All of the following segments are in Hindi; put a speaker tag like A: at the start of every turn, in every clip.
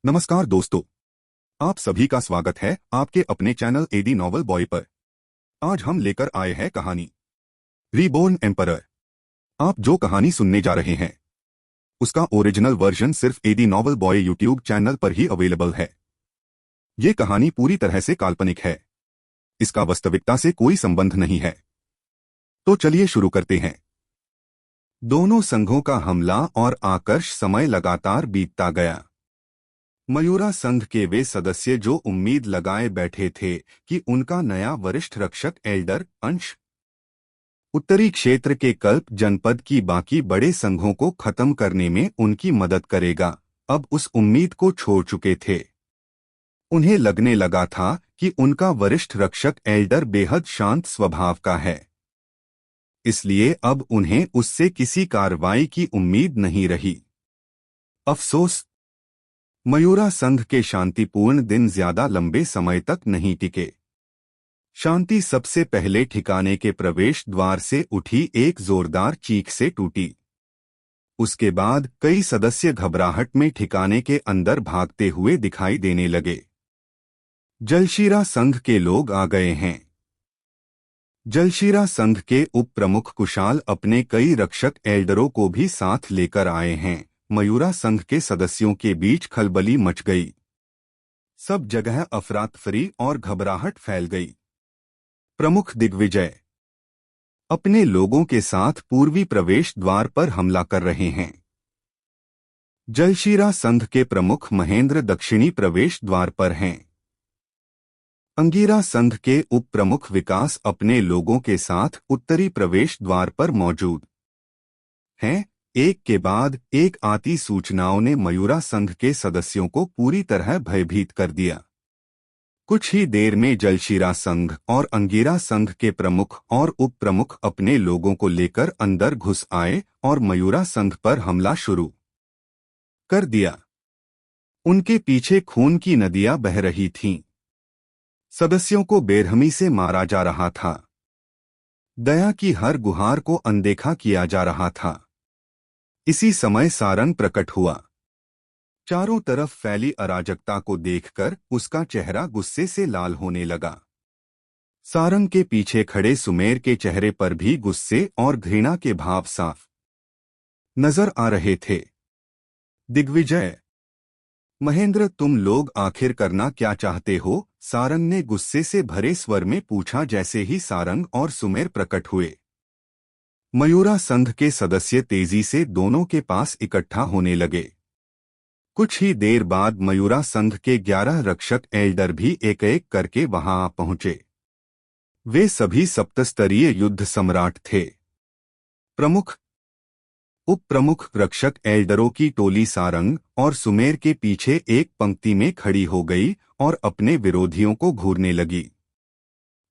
A: नमस्कार दोस्तों, आप सभी का स्वागत है आपके अपने चैनल एडी नॉवल बॉय पर। आज हम लेकर आए हैं कहानी रीबोर्न एम्परर। आप जो कहानी सुनने जा रहे हैं उसका ओरिजिनल वर्जन सिर्फ AD novel boy YouTube channel पर ही अवेलेबल है। ये कहानी पूरी तरह से काल्पनिक है, इसका वास्तविकता से कोई संबंध नहीं है। तो चलिए शुरू करते हैं। दोनों संघों का हमला और आकर्ष समय लगातार बीतता गया। मयूरा संघ के वे सदस्य जो उम्मीद लगाए बैठे थे कि उनका नया वरिष्ठ रक्षक एल्डर अंश उत्तरी क्षेत्र के कल्प जनपद की बाकी बड़े संघों को खत्म करने में उनकी मदद करेगा, अब उस उम्मीद को छोड़ चुके थे। उन्हें लगने लगा था कि उनका वरिष्ठ रक्षक एल्डर बेहद शांत स्वभाव का है, इसलिए अब उन्हें उससे किसी कार्रवाई की उम्मीद नहीं रही। अफसोस, मयूरा संघ के शांतिपूर्ण दिन ज्यादा लंबे समय तक नहीं टिके। शांति सबसे पहले ठिकाने के प्रवेश द्वार से उठी एक जोरदार चीख से टूटी। उसके बाद कई सदस्य घबराहट में ठिकाने के अंदर भागते हुए दिखाई देने लगे। जलशीरा संघ के लोग आ गए हैं। जलशीरा संघ के उप प्रमुख कुशाल अपने कई रक्षक एल्डरों को भी साथ लेकर आए हैं। मयूरा संघ के सदस्यों के बीच खलबली मच गई। सब जगह अफरातफरी और घबराहट फैल गई। प्रमुख दिग्विजय अपने लोगों के साथ पूर्वी प्रवेश द्वार पर हमला कर रहे हैं। जलशीरा संघ के प्रमुख महेंद्र दक्षिणी प्रवेश द्वार पर हैं। अंगीरा संघ के उप प्रमुख विकास अपने लोगों के साथ उत्तरी प्रवेश द्वार पर मौजूद हैं। एक के बाद एक आती सूचनाओं ने मयूरा संघ के सदस्यों को पूरी तरह भयभीत कर दिया। कुछ ही देर में जलशीरा संघ और अंगीरा संघ के प्रमुख और उप प्रमुख अपने लोगों को लेकर अंदर घुस आए और मयूरा संघ पर हमला शुरू कर दिया। उनके पीछे खून की नदियां बह रही थीं। सदस्यों को बेरहमी से मारा जा रहा था। दया की हर गुहार को अनदेखा किया जा रहा था। इसी समय सारंग प्रकट हुआ। चारों तरफ फैली अराजकता को देखकर उसका चेहरा गुस्से से लाल होने लगा। सारंग के पीछे खड़े सुमेर के चेहरे पर भी गुस्से और घृणा के भाव साफ नजर आ रहे थे। दिग्विजय, महेंद्र, तुम लोग आखिर करना क्या चाहते हो? सारंग ने गुस्से से भरे स्वर में पूछा जैसे ही सारंग और सुमेर प्रकट हुए। मयूरा संघ के सदस्य तेजी से दोनों के पास इकट्ठा होने लगे। कुछ ही देर बाद मयूरा संघ के 11 रक्षक एल्डर भी एक एक करके वहां आ पहुंचे। वे सभी सप्तस्तरीय युद्ध सम्राट थे। प्रमुख उप प्रमुख रक्षक एल्डरों की टोली सारंग और सुमेर के पीछे एक पंक्ति में खड़ी हो गई और अपने विरोधियों को घूरने लगी।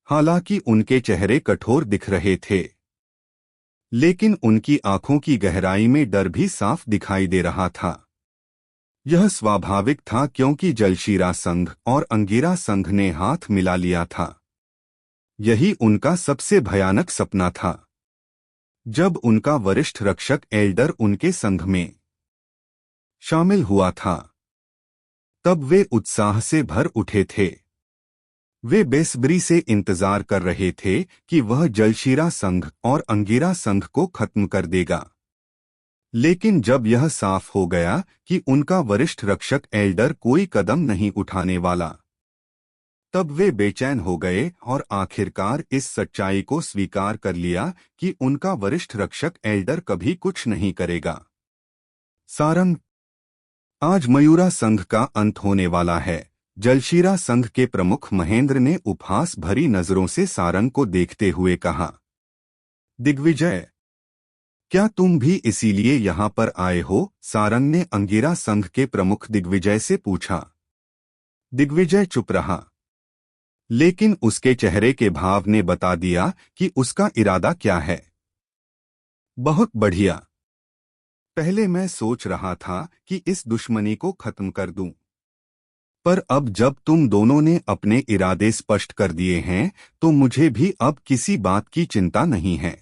A: हालांकि उनके चेहरे कठोर दिख रहे थे, लेकिन उनकी आंखों की गहराई में डर भी साफ दिखाई दे रहा था। यह स्वाभाविक था क्योंकि जलशीरा संघ और अंगीरा संघ ने हाथ मिला लिया था। यही उनका सबसे भयानक सपना था। जब उनका वरिष्ठ रक्षक एल्डर उनके संघ में शामिल हुआ था, तब वे उत्साह से भर उठे थे। वे बेसब्री से इंतजार कर रहे थे कि वह जलशीरा संघ और अंगीरा संघ को खत्म कर देगा। लेकिन जब यह साफ हो गया कि उनका वरिष्ठ रक्षक एल्डर कोई कदम नहीं उठाने वाला, तब वे बेचैन हो गए और आखिरकार इस सच्चाई को स्वीकार कर लिया कि उनका वरिष्ठ रक्षक एल्डर कभी कुछ नहीं करेगा। सारंग, आज मयूरा संघ का अंत होने वाला है। जलशीरा संघ के प्रमुख महेंद्र ने उपहास भरी नजरों से सारंग को देखते हुए कहा। दिग्विजय, क्या तुम भी इसीलिए यहाँ पर आए हो? सारंग ने अंगीरा संघ के प्रमुख दिग्विजय से पूछा। दिग्विजय चुप रहा, लेकिन उसके चेहरे के भाव ने बता दिया कि उसका इरादा क्या है। बहुत बढ़िया। पहले मैं सोच रहा था कि इस दुश्मनी को खत्म कर दूं, पर अब जब तुम दोनों ने अपने इरादे स्पष्ट कर दिए हैं तो मुझे भी अब किसी बात की चिंता नहीं है।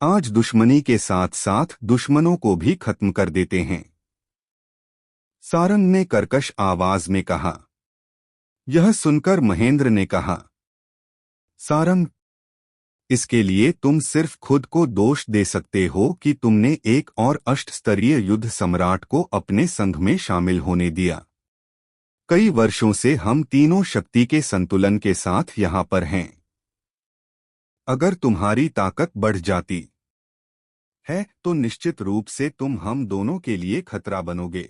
A: आज दुश्मनी के साथ साथ दुश्मनों को भी खत्म कर देते हैं। सारंग ने कर्कश आवाज में कहा। यह सुनकर महेंद्र ने कहा, सारंग, इसके लिए तुम सिर्फ खुद को दोष दे सकते हो कि तुमने एक और अष्टस्तरीय युद्ध सम्राट को अपने संघ में शामिल होने दिया। कई वर्षों से हम तीनों शक्ति के संतुलन के साथ यहाँ पर हैं। अगर तुम्हारी ताकत बढ़ जाती है तो निश्चित रूप से तुम हम दोनों के लिए खतरा बनोगे।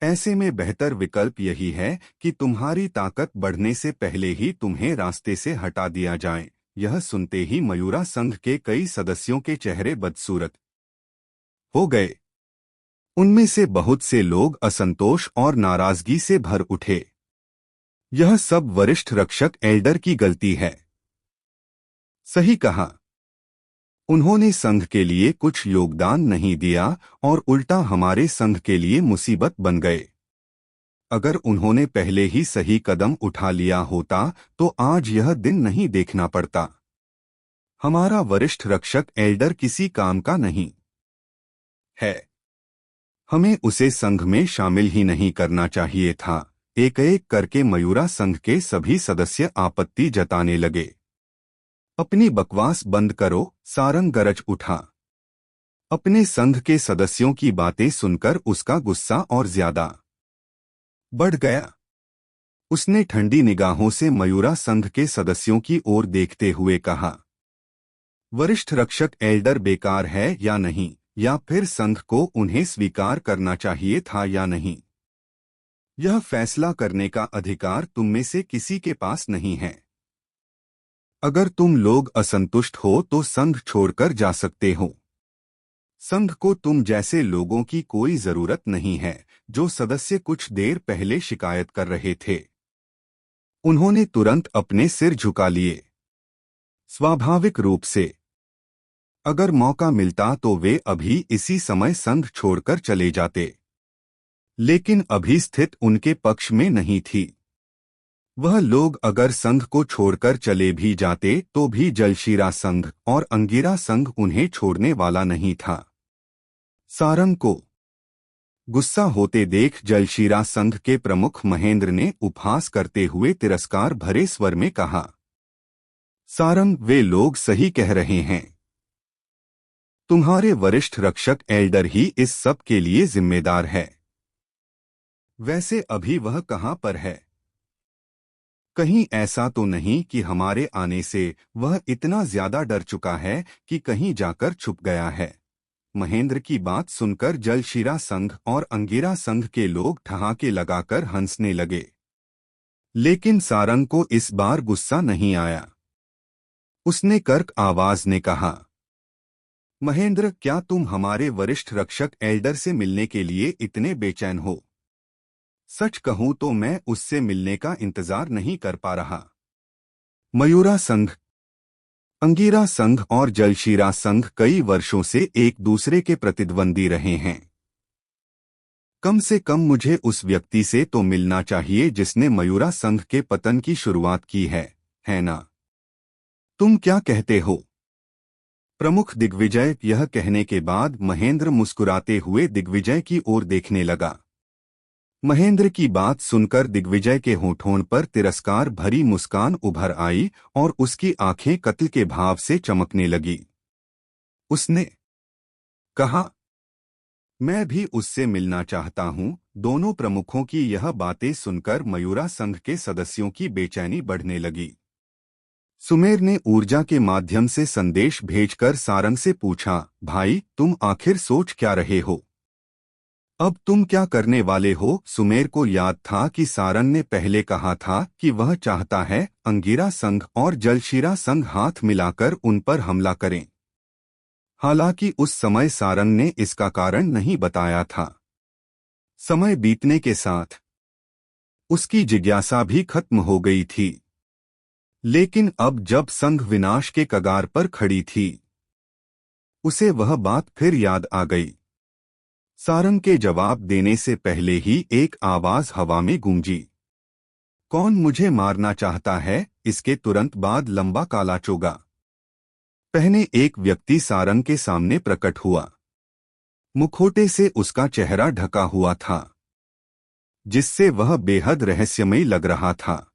A: ऐसे में बेहतर विकल्प यही है कि तुम्हारी ताकत बढ़ने से पहले ही तुम्हें रास्ते से हटा दिया जाए। यह सुनते ही मयूरा संघ के कई सदस्यों के चेहरे बदसूरत हो गए। उनमें से बहुत से लोग असंतोष और नाराजगी से भर उठे। यह सब वरिष्ठ रक्षक एल्डर की गलती है। सही कहा। उन्होंने संघ के लिए कुछ योगदान नहीं दिया और उल्टा हमारे संघ के लिए मुसीबत बन गए। अगर उन्होंने पहले ही सही कदम उठा लिया होता तो आज यह दिन नहीं देखना पड़ता। हमारा वरिष्ठ रक्षक एल्डर किसी काम का नहीं है। हमें उसे संघ में शामिल ही नहीं करना चाहिए था। एक एक करके मयूरा संघ के सभी सदस्य आपत्ति जताने लगे। अपनी बकवास बंद करो, सारंग गरज उठा। अपने संघ के सदस्यों की बातें सुनकर उसका गुस्सा और ज्यादा बढ़ गया। उसने ठंडी निगाहों से मयूरा संघ के सदस्यों की ओर देखते हुए कहा, वरिष्ठ रक्षक एल्डर बेकार है या नहीं, या फिर संघ को उन्हें स्वीकार करना चाहिए था या नहीं, यह फैसला करने का अधिकार तुम में से किसी के पास नहीं है। अगर तुम लोग असंतुष्ट हो तो संघ छोड़कर जा सकते हो। संघ को तुम जैसे लोगों की कोई जरूरत नहीं है। जो सदस्य कुछ देर पहले शिकायत कर रहे थे, उन्होंने तुरंत अपने सिर झुका लिए। स्वाभाविक रूप से अगर मौका मिलता तो वे अभी इसी समय संघ छोड़कर चले जाते, लेकिन अभी स्थिति उनके पक्ष में नहीं थी। वह लोग अगर संघ को छोड़कर चले भी जाते तो भी जलशीरा संघ और अंगिरा संघ उन्हें छोड़ने वाला नहीं था। सारंग को गुस्सा होते देख जलशीरा संघ के प्रमुख महेंद्र ने उपहास करते हुए तिरस्कार भरे स्वर में कहा, सारंग, वे लोग सही कह रहे हैं। तुम्हारे वरिष्ठ रक्षक एल्डर ही इस सब के लिए जिम्मेदार है। वैसे अभी वह कहाँ पर है? कहीं ऐसा तो नहीं कि हमारे आने से वह इतना ज्यादा डर चुका है कि कहीं जाकर छुप गया है। महेंद्र की बात सुनकर जलशीरा संघ और अंगिरा संघ के लोग ठहाके लगाकर हंसने लगे। लेकिन सारंग को इस बार गुस्सा नहीं आया। उसने कर्क आवाज में कहा, महेंद्र, क्या तुम हमारे वरिष्ठ रक्षक एल्डर से मिलने के लिए इतने बेचैन हो? सच कहूं तो मैं उससे मिलने का इंतजार नहीं कर पा रहा। मयूरा संघ, अंगिरा संघ और जलशीरा संघ कई वर्षों से एक दूसरे के प्रतिद्वंदी रहे हैं। कम से कम मुझे उस व्यक्ति से तो मिलना चाहिए जिसने मयूरा संघ के पतन की शुरुआत की है ना? तुम क्या कहते हो? प्रमुख दिग्विजय यह कहने के बाद महेंद्र मुस्कुराते हुए दिग्विजय की ओर देखने लगा। महेंद्र की बात सुनकर दिग्विजय के होठों पर तिरस्कार भरी मुस्कान उभर आई और उसकी आंखें कत्ल के भाव से चमकने लगी। उसने कहा, मैं भी उससे मिलना चाहता हूं। दोनों प्रमुखों की यह बातें सुनकर मयूरा संघ के सदस्यों की बेचैनी बढ़ने लगी। सुमेर ने ऊर्जा के माध्यम से संदेश भेजकर सारंग से पूछा, भाई, तुम आखिर सोच क्या रहे हो? अब तुम क्या करने वाले हो? सुमेर को याद था कि सारंग ने पहले कहा था कि वह चाहता है अंगिरा संघ और जलशीरा संघ हाथ मिलाकर उन पर हमला करें। हालांकि उस समय सारंग ने इसका कारण नहीं बताया था। समय बीतने के साथ उसकी जिज्ञासा भी खत्म हो गई थी। लेकिन अब जब संघ विनाश के कगार पर खड़ी थी, उसे वह बात फिर याद आ गई। सारंग के जवाब देने से पहले ही एक आवाज हवा में गूंजी, कौन मुझे मारना चाहता है? इसके तुरंत बाद लंबा काला चोगा पहने एक व्यक्ति सारंग के सामने प्रकट हुआ। मुखौटे से उसका चेहरा ढका हुआ था। जिससे वह बेहद रहस्यमयी लग रहा था।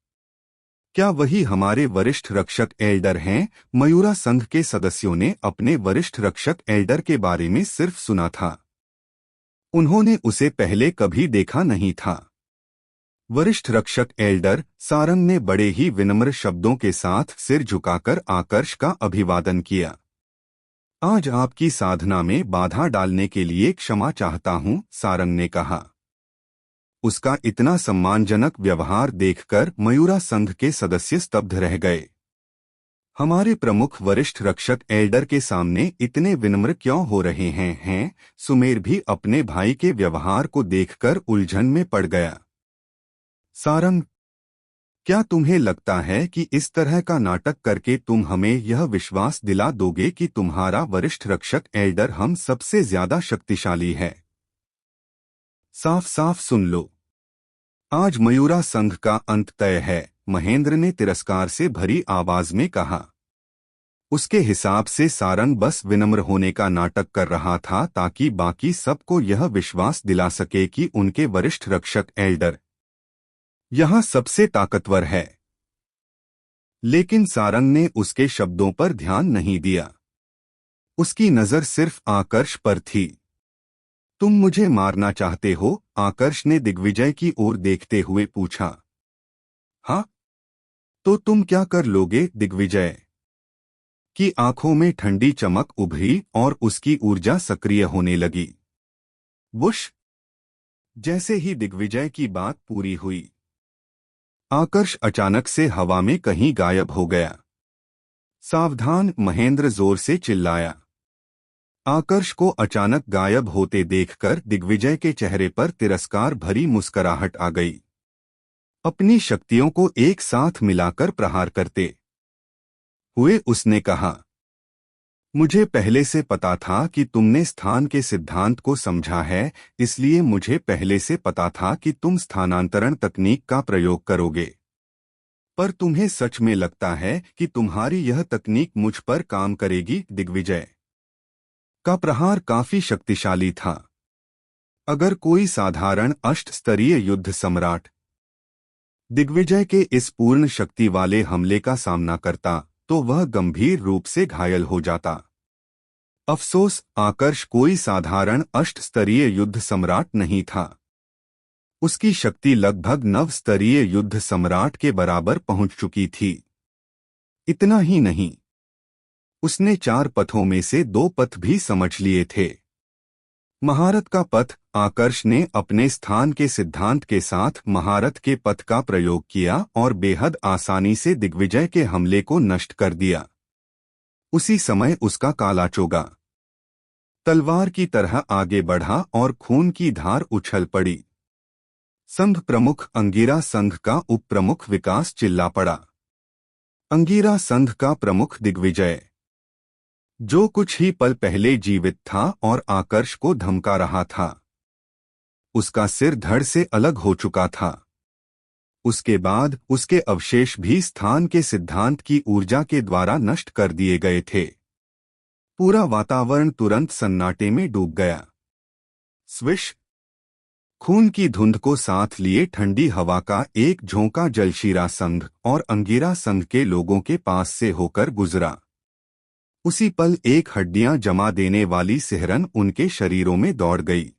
A: क्या वही हमारे वरिष्ठ रक्षक एल्डर हैं? मयूरा संघ के सदस्यों ने अपने वरिष्ठ रक्षक एल्डर के बारे में सिर्फ सुना था। उन्होंने उसे पहले कभी देखा नहीं था। वरिष्ठ रक्षक एल्डर सारंग ने बड़े ही विनम्र शब्दों के साथ सिर झुकाकर आकर्ष का अभिवादन किया। आज आपकी साधना में बाधा डालने के लिए क्षमा चाहता हूं, सारंग ने कहा। उसका इतना सम्मानजनक व्यवहार देखकर मयूरा संघ के सदस्य स्तब्ध रह गए। हमारे प्रमुख वरिष्ठ रक्षक एल्डर के सामने इतने विनम्र क्यों हो रहे हैं? सुमेर भी अपने भाई के व्यवहार को देखकर उलझन में पड़ गया। सारंग, क्या तुम्हें लगता है कि इस तरह का नाटक करके तुम हमें यह विश्वास दिला दोगे कि तुम्हारा वरिष्ठ रक्षक एल्डर हम सबसे ज्यादा शक्तिशाली है? साफ साफ सुन लो, आज मयूरा संघ का अंत तय है, महेंद्र ने तिरस्कार से भरी आवाज में कहा। उसके हिसाब से सारंग बस विनम्र होने का नाटक कर रहा था ताकि बाकी सबको यह विश्वास दिला सके कि उनके वरिष्ठ रक्षक एल्डर यहां सबसे ताकतवर है। लेकिन सारंग ने उसके शब्दों पर ध्यान नहीं दिया। उसकी नजर सिर्फ आकर्ष पर थी। तुम मुझे मारना चाहते हो? आकर्ष ने दिग्विजय की ओर देखते हुए पूछा। हाँ, तो तुम क्या कर लोगे? दिग्विजय की आंखों में ठंडी चमक उभरी और उसकी ऊर्जा सक्रिय होने लगी। वुश! जैसे ही दिग्विजय की बात पूरी हुई, आकर्ष अचानक से हवा में कहीं गायब हो गया। सावधान! महेंद्र जोर से चिल्लाया। आकर्ष को अचानक गायब होते देखकर दिग्विजय के चेहरे पर तिरस्कार भरी मुस्कुराहट आ गई। अपनी शक्तियों को एक साथ मिलाकर प्रहार करते हुए उसने कहा, मुझे पहले से पता था कि तुमने स्थान के सिद्धांत को समझा है, इसलिए मुझे पहले से पता था कि तुम स्थानांतरण तकनीक का प्रयोग करोगे। पर तुम्हें सच में लगता है कि तुम्हारी यह तकनीक मुझ पर काम करेगी? दिग्विजय का प्रहार काफी शक्तिशाली था। अगर कोई साधारण अष्ट-स्तरीय युद्ध सम्राट दिग्विजय के इस पूर्ण शक्ति वाले हमले का सामना करता तो वह गंभीर रूप से घायल हो जाता। अफसोस, आकर्ष कोई साधारण अष्ट-स्तरीय युद्ध सम्राट नहीं था। उसकी शक्ति लगभग 9 स्तरीय युद्ध सम्राट के बराबर पहुंच चुकी थी। इतना ही नहीं, उसने 4 पथों में से 2 पथ भी समझ लिए थे। महारत का पथ। आकर्ष ने अपने स्थान के सिद्धांत के साथ महारत के पथ का प्रयोग किया और बेहद आसानी से दिग्विजय के हमले को नष्ट कर दिया। उसी समय उसका काला चोगा तलवार की तरह आगे बढ़ा और खून की धार उछल पड़ी। संघ प्रमुख अंगीरा संघ का उप प्रमुख विकास चिल्ला पड़ा। अंगीरा संघ का प्रमुख दिग्विजय, जो कुछ ही पल पहले जीवित था और आकर्ष को धमका रहा था, उसका सिर धड़ से अलग हो चुका था। उसके बाद उसके अवशेष भी स्थान के सिद्धांत की ऊर्जा के द्वारा नष्ट कर दिए गए थे। पूरा वातावरण तुरंत सन्नाटे में डूब गया। स्विश! खून की धुंध को साथ लिए ठंडी हवा का एक झोंका जलशीरा संघ और अंगीरा संघ के लोगों के पास से होकर गुजरा। उसी पल एक हड्डियां जमा देने वाली सिहरन उनके शरीरों में दौड़ गई।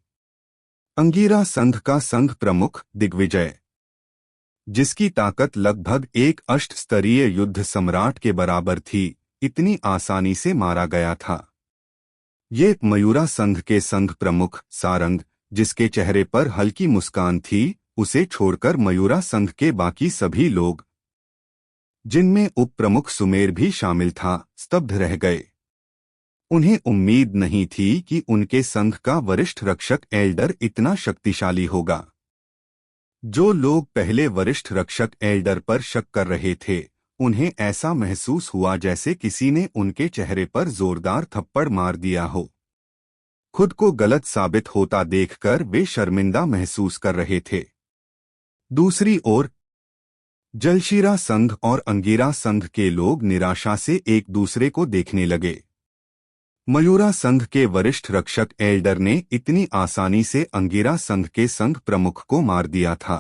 A: अंगीरा संघ का संघ प्रमुख दिग्विजय, जिसकी ताकत लगभग एक अष्ट-स्तरीय युद्ध सम्राट के बराबर थी, इतनी आसानी से मारा गया था। ये मयूरा संघ के संघ प्रमुख सारंग, जिसके चेहरे पर हल्की मुस्कान थी, उसे छोड़कर मयूरा संघ के बाकी सभी लोग, जिनमें उप प्रमुख सुमेर भी शामिल था, स्तब्ध रह गए। उन्हें उम्मीद नहीं थी कि उनके संघ का वरिष्ठ रक्षक एल्डर इतना शक्तिशाली होगा। जो लोग पहले वरिष्ठ रक्षक एल्डर पर शक कर रहे थे, उन्हें ऐसा महसूस हुआ जैसे किसी ने उनके चेहरे पर जोरदार थप्पड़ मार दिया हो। खुद को गलत साबित होता देखकर वे शर्मिंदा महसूस कर रहे थे। दूसरी ओर जलशीरा संघ और अंगीरा संघ के लोग निराशा से एक दूसरे को देखने लगे। मयूरा संघ के वरिष्ठ रक्षक एल्डर ने इतनी आसानी से अंगिरा संघ के संघ प्रमुख को मार दिया था।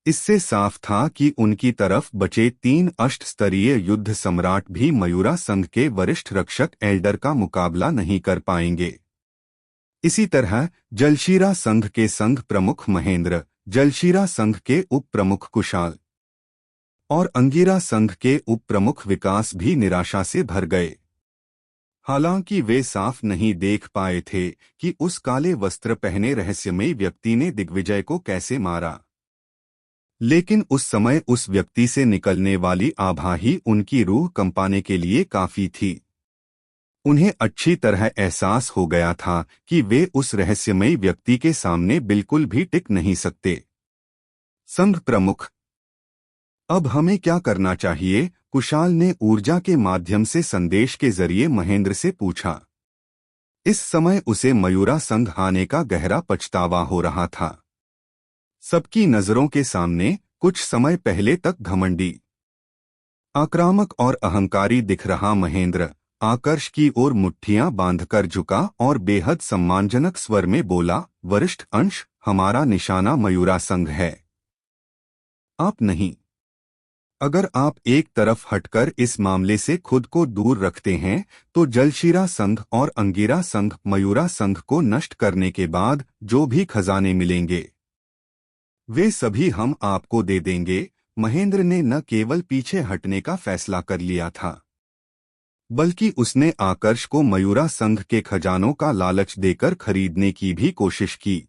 A: इससे साफ था कि उनकी तरफ बचे 3 अष्टस्तरीय युद्ध सम्राट भी मयूरा संघ के वरिष्ठ रक्षक एल्डर का मुकाबला नहीं कर पाएंगे। इसी तरह जलशीरा संघ के संघ प्रमुख महेंद्र, जलशीरा संघ के उप प्रमुख कुशाल और अंगिरा संघ के उप प्रमुख विकास भी निराशा से भर गए। हालांकि वे साफ नहीं देख पाए थे कि उस काले वस्त्र पहने रहस्यमयी व्यक्ति ने दिग्विजय को कैसे मारा, लेकिन उस समय उस व्यक्ति से निकलने वाली आभा ही उनकी रूह कंपाने के लिए काफी थी। उन्हें अच्छी तरह एहसास हो गया था कि वे उस रहस्यमयी व्यक्ति के सामने बिल्कुल भी टिक नहीं सकते। संघ प्रमुख, अब हमें क्या करना चाहिए? कुशाल ने ऊर्जा के माध्यम से संदेश के जरिए महेंद्र से पूछा। इस समय उसे मयूरा संघ हारने का गहरा पछतावा हो रहा था। सबकी नजरों के सामने कुछ समय पहले तक घमंडी, आक्रामक और अहंकारी दिख रहा महेंद्र आकर्ष की ओर मुट्ठियां बांधकर झुका और बेहद सम्मानजनक स्वर में बोला, वरिष्ठ अंश, हमारा निशाना मयूरा संघ है, आप नहीं। अगर आप एक तरफ हटकर इस मामले से खुद को दूर रखते हैं तो जलशीरा संघ और अंगिरा संघ मयूरा संघ को नष्ट करने के बाद जो भी खजाने मिलेंगे वे सभी हम आपको दे देंगे। महेंद्र ने न केवल पीछे हटने का फैसला कर लिया था, बल्कि उसने आकर्ष को मयूरा संघ के खजानों का लालच देकर खरीदने की भी कोशिश की।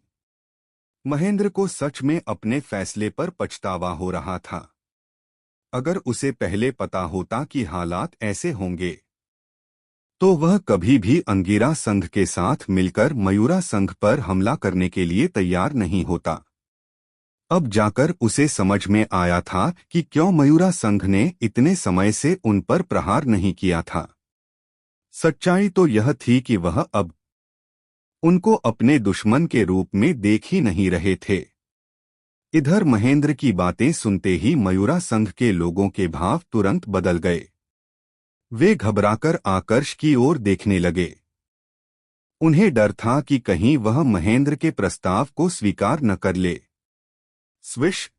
A: महेंद्र को सच में अपने फैसले पर पछतावा हो रहा था। अगर उसे पहले पता होता कि हालात ऐसे होंगे तो वह कभी भी अंगिरा संघ के साथ मिलकर मयूरा संघ पर हमला करने के लिए तैयार नहीं होता। अब जाकर उसे समझ में आया था कि क्यों मयूरा संघ ने इतने समय से उन पर प्रहार नहीं किया था। सच्चाई तो यह थी कि वह अब उनको अपने दुश्मन के रूप में देख ही नहीं रहे थे। इधर महेंद्र की बातें सुनते ही मयूरा संघ के लोगों के भाव तुरंत बदल गए। वे घबराकर आकर्ष की ओर देखने लगे। उन्हें डर था कि कहीं वह महेंद्र के प्रस्ताव को स्वीकार न कर ले। स्विश!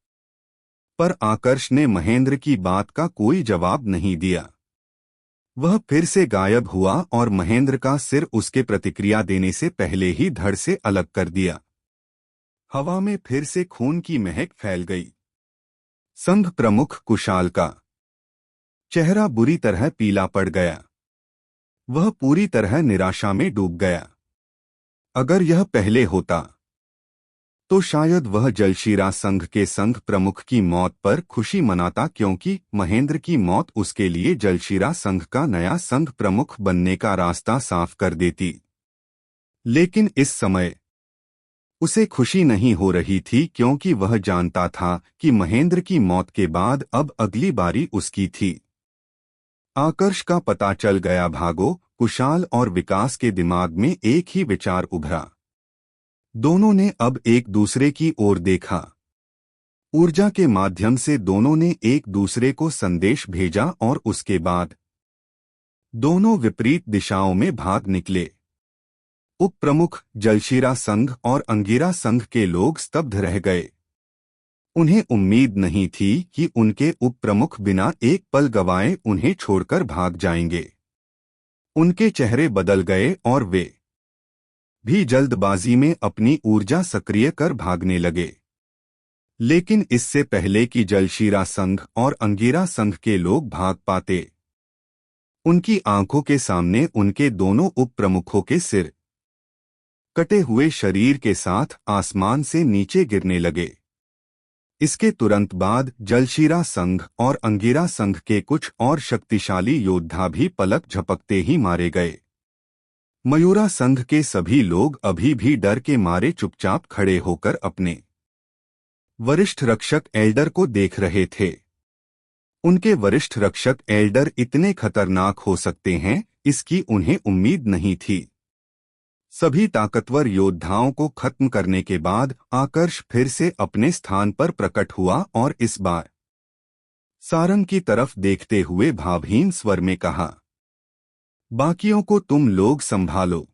A: पर आकर्ष ने महेंद्र की बात का कोई जवाब नहीं दिया। वह फिर से गायब हुआ और महेंद्र का सिर उसके प्रतिक्रिया देने से पहले ही धड़ से अलग कर दिया। हवा में फिर से खून की महक फैल गई। संघ प्रमुख कुशाल का चेहरा बुरी तरह पीला पड़ गया। वह पूरी तरह निराशा में डूब गया। अगर यह पहले होता तो शायद वह जलशीरा संघ के संघ प्रमुख की मौत पर खुशी मनाता, क्योंकि महेंद्र की मौत उसके लिए जलशीरा संघ का नया संघ प्रमुख बनने का रास्ता साफ कर देती। लेकिन इस समय उसे खुशी नहीं हो रही थी, क्योंकि वह जानता था कि महेंद्र की मौत के बाद अब अगली बारी उसकी थी। आकर्ष का पता चल गया। भागो! कुशाल और विकास के दिमाग में एक ही विचार उभरा। दोनों ने अब एक दूसरे की ओर देखा। ऊर्जा के माध्यम से दोनों ने एक दूसरे को संदेश भेजा और उसके बाद दोनों विपरीत दिशाओं में भाग निकले। उप प्रमुख जलशीरा संघ और अंगिरा संघ के लोग स्तब्ध रह गए। उन्हें उम्मीद नहीं थी कि उनके उप प्रमुख बिना एक पल गवाए उन्हें छोड़कर भाग जाएंगे। उनके चेहरे बदल गए और वे भी जल्दबाजी में अपनी ऊर्जा सक्रिय कर भागने लगे। लेकिन इससे पहले कि जलशीरा संघ और अंगिरा संघ के लोग भाग पाते, उनकी आंखों के सामने उनके दोनों उप प्रमुखों के सिर कटे हुए शरीर के साथ आसमान से नीचे गिरने लगे। इसके तुरंत बाद जलशीरा संघ और अंगिरा संघ के कुछ और शक्तिशाली योद्धा भी पलक झपकते ही मारे गए। मयूरा संघ के सभी लोग अभी भी डर के मारे चुपचाप खड़े होकर अपने वरिष्ठ रक्षक एल्डर को देख रहे थे। उनके वरिष्ठ रक्षक एल्डर इतने खतरनाक हो सकते हैं, इसकी उन्हें उम्मीद नहीं थी। सभी ताकतवर योद्धाओं को खत्म करने के बाद आकर्ष फिर से अपने स्थान पर प्रकट हुआ और इस बार सारंग की तरफ देखते हुए भावहीन स्वर में कहा, बाकियों को तुम लोग संभालो।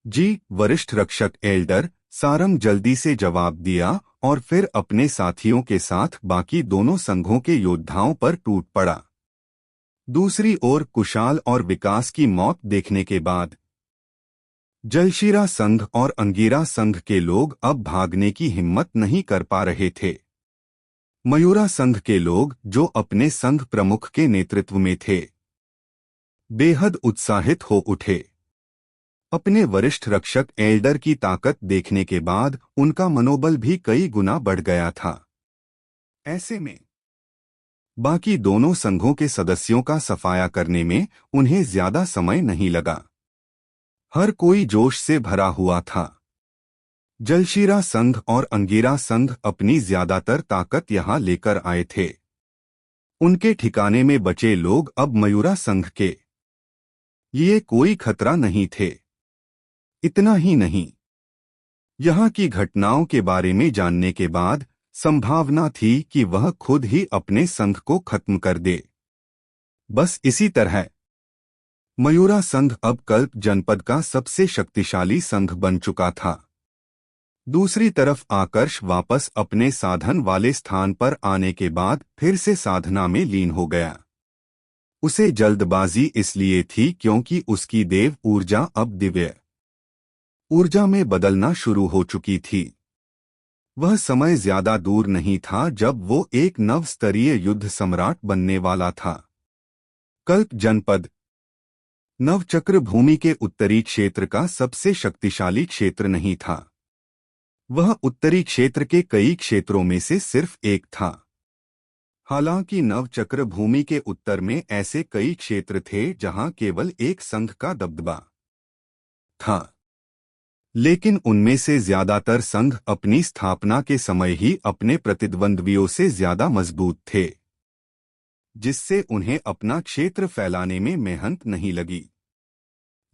A: जी, वरिष्ठ रक्षक एल्डर सारंग जल्दी से जवाब दिया और फिर अपने साथियों के साथ बाकी दोनों संघों के योद्धाओं पर टूट पड़ा। दूसरी ओर कुशाल और विकास की मौत देखने के बाद जलशिरा संघ और अंगीरा संघ के लोग अब भागने की हिम्मत नहीं कर पा रहे थे। मयूरा संघ के लोग, जो अपने संघ प्रमुख के नेतृत्व में थे, बेहद उत्साहित हो उठे। अपने वरिष्ठ रक्षक एल्डर की ताकत देखने के बाद उनका मनोबल भी कई गुना बढ़ गया था। ऐसे में बाकी दोनों संघों के सदस्यों का सफाया करने में उन्हें ज्यादा समय नहीं लगा। हर कोई जोश से भरा हुआ था। जलशिरा संघ और अंगीरा संघ अपनी ज्यादातर ताकत यहां लेकर आए थे। उनके ठिकाने में बचे लोग अब मयूरा संघ के ये कोई खतरा नहीं थे। इतना ही नहीं, यहाँ की घटनाओं के बारे में जानने के बाद संभावना थी कि वह खुद ही अपने संघ को खत्म कर दे। बस इसी तरह मयूरा संघ अब कल्प जनपद का सबसे शक्तिशाली संघ बन चुका था। दूसरी तरफ आकर्ष वापस अपने साधन वाले स्थान पर आने के बाद फिर से साधना में लीन हो गया। उसे जल्दबाजी इसलिए थी क्योंकि उसकी देव ऊर्जा अब दिव्य ऊर्जा में बदलना शुरू हो चुकी थी। वह समय ज्यादा दूर नहीं था जब वो एक नव स्तरीय युद्ध सम्राट बनने वाला था। कल्प जनपद नवचक्र भूमि के उत्तरी क्षेत्र का सबसे शक्तिशाली क्षेत्र नहीं था। वह उत्तरी क्षेत्र के कई क्षेत्रों में से सिर्फ एक था। हालांकि नवचक्र भूमि के उत्तर में ऐसे कई क्षेत्र थे जहां केवल एक संघ का दबदबा था, लेकिन उनमें से ज्यादातर संघ अपनी स्थापना के समय ही अपने प्रतिद्वंद्वियों से ज्यादा मजबूत थे, जिससे उन्हें अपना क्षेत्र फैलाने में मेहनत नहीं लगी।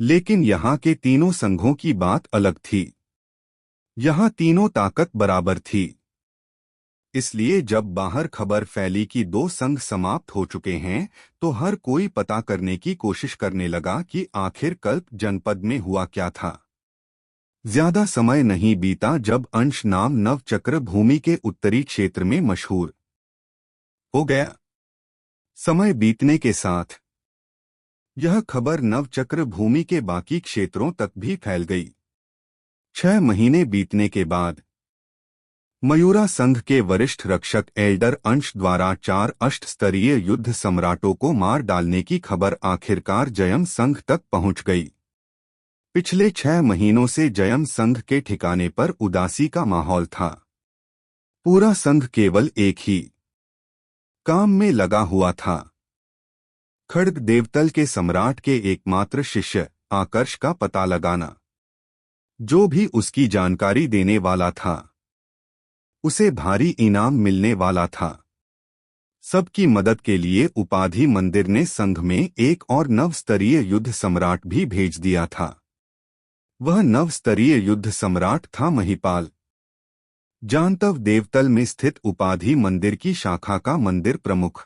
A: लेकिन यहाँ के तीनों संघों की बात अलग थी। यहाँ तीनों ताकत बराबर थी। इसलिए जब बाहर खबर फैली कि दो संघ समाप्त हो चुके हैं, तो हर कोई पता करने की कोशिश करने लगा कि आखिर कल्प जनपद में हुआ क्या था। ज्यादा समय नहीं बीता जब अंश नाम नवचक्र भूमि के उत्तरी क्षेत्र में मशहूर हो गया। समय बीतने के साथ यह खबर नवचक्र भूमि के बाकी क्षेत्रों तक भी फैल गई। 6 महीने बीतने के बाद मयूरा संघ के वरिष्ठ रक्षक एल्डर अंश द्वारा 4 अष्टस्तरीय युद्ध सम्राटों को मार डालने की खबर आखिरकार जयम संघ तक पहुंच गई। पिछले 6 महीनों से जयम संघ के ठिकाने पर उदासी का माहौल था। पूरा संघ केवल एक ही काम में लगा हुआ था, खड्ग देवतल के सम्राट के एकमात्र शिष्य आकर्ष का पता लगाना। जो भी उसकी जानकारी देने वाला था, उसे भारी इनाम मिलने वाला था। सबकी मदद के लिए उपाधि मंदिर ने संघ में एक और नवस्तरीय युद्ध सम्राट भी भेज दिया था। वह नवस्तरीय युद्ध सम्राट था महिपाल, जानतव देवतल में स्थित उपाधि मंदिर की शाखा का मंदिर प्रमुख।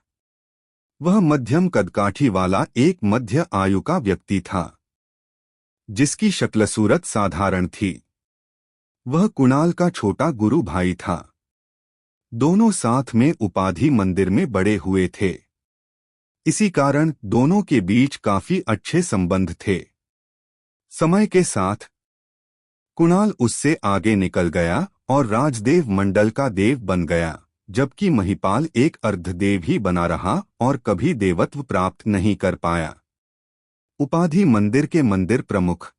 A: वह मध्यम कदकाठी वाला एक मध्य आयु का व्यक्ति था, जिसकी शक्ल सूरत साधारण थी। वह कुणाल का छोटा गुरु भाई था। दोनों साथ में उपाधि मंदिर में बड़े हुए थे। इसी कारण दोनों के बीच काफी अच्छे संबंध थे। समय के साथ कुणाल उससे आगे निकल गया और राजदेव मंडल का देव बन गया, जबकि महिपाल एक अर्धदेव ही बना रहा और कभी देवत्व प्राप्त नहीं कर पाया। उपाधि मंदिर के मंदिर प्रमुख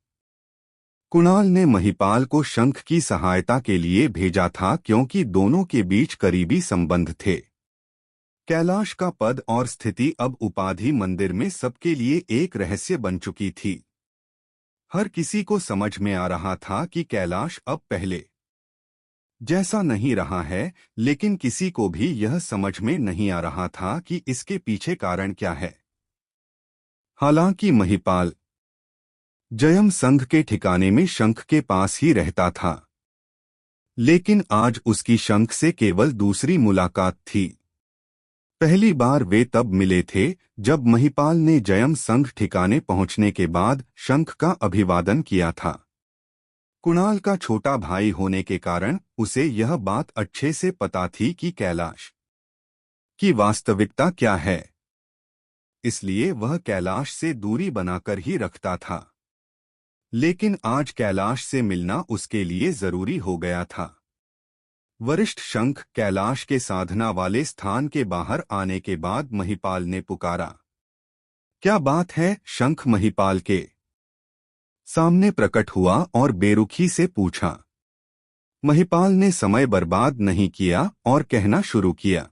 A: कुणाल ने महिपाल को शंख की सहायता के लिए भेजा था, क्योंकि दोनों के बीच करीबी संबंध थे। कैलाश का पद और स्थिति अब उपाधि मंदिर में सबके लिए एक रहस्य बन चुकी थी। हर किसी को समझ में आ रहा था कि कैलाश अब पहले जैसा नहीं रहा है, लेकिन किसी को भी यह समझ में नहीं आ रहा था कि इसके पीछे कारण क्या है। हालांकि महिपाल जयम संघ के ठिकाने में शंख के पास ही रहता था, लेकिन आज उसकी शंख से केवल दूसरी मुलाकात थी। पहली बार वे तब मिले थे जब महिपाल ने जयम संघ ठिकाने पहुंचने के बाद शंख का अभिवादन किया था। कुणाल का छोटा भाई होने के कारण उसे यह बात अच्छे से पता थी कि कैलाश की वास्तविकता क्या है, इसलिए वह कैलाश से दूरी बनाकर ही रखता था। लेकिन आज कैलाश से मिलना उसके लिए जरूरी हो गया था। वरिष्ठ शंख कैलाश के साधना वाले स्थान के बाहर आने के बाद महिपाल ने पुकारा। क्या बात है? शंख महिपाल के सामने प्रकट हुआ और बेरुखी से पूछा। महिपाल ने समय बर्बाद नहीं किया और कहना शुरू किया।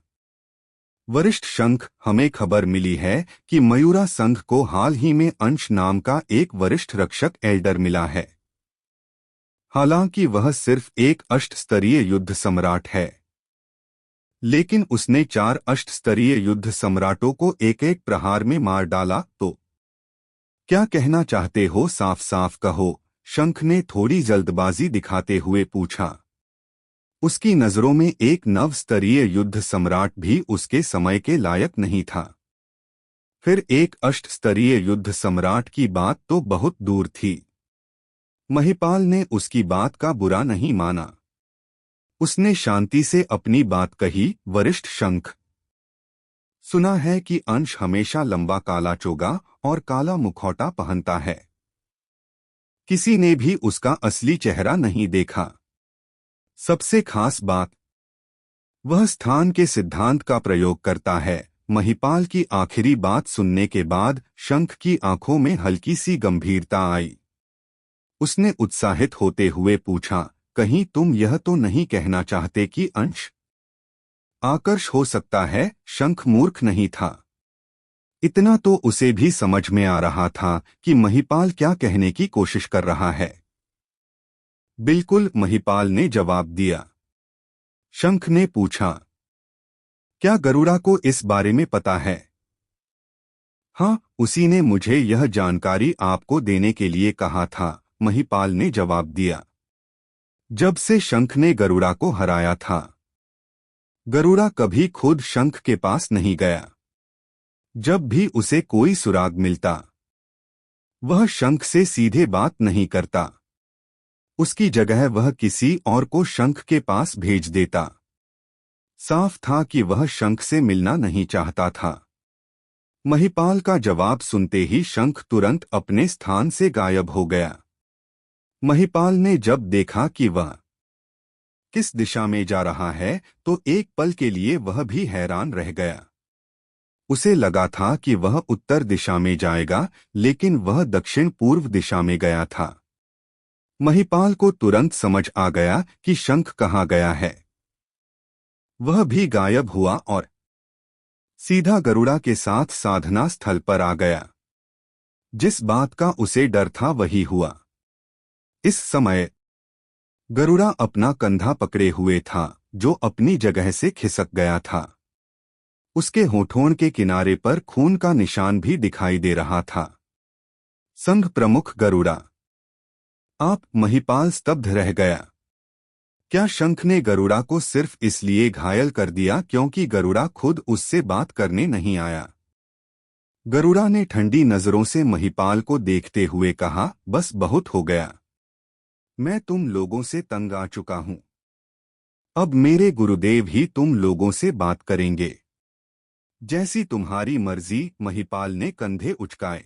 A: वरिष्ठ शंख, हमें खबर मिली है कि मयूरा संघ को हाल ही में अंश नाम का एक वरिष्ठ रक्षक एल्डर मिला है। हालांकि वह सिर्फ एक अष्टस्तरीय युद्ध सम्राट है, लेकिन उसने 4 अष्टस्तरीय युद्ध सम्राटों को एक एक प्रहार में मार डाला। तो क्या कहना चाहते हो? साफ साफ कहो, शंख ने थोड़ी जल्दबाजी दिखाते हुए पूछा। उसकी नजरों में एक नव-स्तरीय युद्ध सम्राट भी उसके समय के लायक नहीं था। फिर एक अष्टस्तरीय युद्ध सम्राट की बात तो बहुत दूर थी। महिपाल ने उसकी बात का बुरा नहीं माना। उसने शांति से अपनी बात कही। वरिष्ठ शंख, सुना है कि अंश हमेशा लंबा काला चोगा और काला मुखौटा पहनता है। किसी ने भी उसका असली चेहरा नहीं देखा। सबसे खास बात, वह स्थान के सिद्धांत का प्रयोग करता है। महिपाल की आखिरी बात सुनने के बाद शंख की आंखों में हल्की सी गंभीरता आई। उसने उत्साहित होते हुए पूछा, कहीं तुम यह तो नहीं कहना चाहते कि अंश आकर्ष हो सकता है? शंख मूर्ख नहीं था। इतना तो उसे भी समझ में आ रहा था कि महिपाल क्या कहने की कोशिश कर रहा है। बिल्कुल, महिपाल ने जवाब दिया। शंख ने पूछा, क्या गरुड़ा को इस बारे में पता है? हाँ, उसी ने मुझे यह जानकारी आपको देने के लिए कहा था, महिपाल ने जवाब दिया। जब से शंख ने गरुड़ा को हराया था, गरुड़ा कभी खुद शंख के पास नहीं गया। जब भी उसे कोई सुराग मिलता, वह शंख से सीधे बात नहीं करता। उसकी जगह वह किसी और को शंख के पास भेज देता। साफ था कि वह शंख से मिलना नहीं चाहता था। महिपाल का जवाब सुनते ही शंख तुरंत अपने स्थान से गायब हो गया। महिपाल ने जब देखा कि वह किस दिशा में जा रहा है, तो एक पल के लिए वह भी हैरान रह गया। उसे लगा था कि वह उत्तर दिशा में जाएगा, लेकिन वह दक्षिण पूर्व दिशा में गया था। महिपाल को तुरंत समझ आ गया कि शंख कहाँ गया है। वह भी गायब हुआ और सीधा गरुड़ा के साथ साधना स्थल पर आ गया। जिस बात का उसे डर था वही हुआ। इस समय गरुड़ा अपना कंधा पकड़े हुए था, जो अपनी जगह से खिसक गया था। उसके होठों के किनारे पर खून का निशान भी दिखाई दे रहा था। संघ प्रमुख गरुड़ा, आप? महिपाल स्तब्ध रह गया। क्या शंख ने गरुड़ा को सिर्फ इसलिए घायल कर दिया क्योंकि गरुड़ा खुद उससे बात करने नहीं आया? गरुड़ा ने ठंडी नजरों से महिपाल को देखते हुए कहा, बस बहुत हो गया। मैं तुम लोगों से तंग आ चुका हूं। अब मेरे गुरुदेव ही तुम लोगों से बात करेंगे। जैसी तुम्हारी मर्जी, महिपाल ने कंधे उचकाए।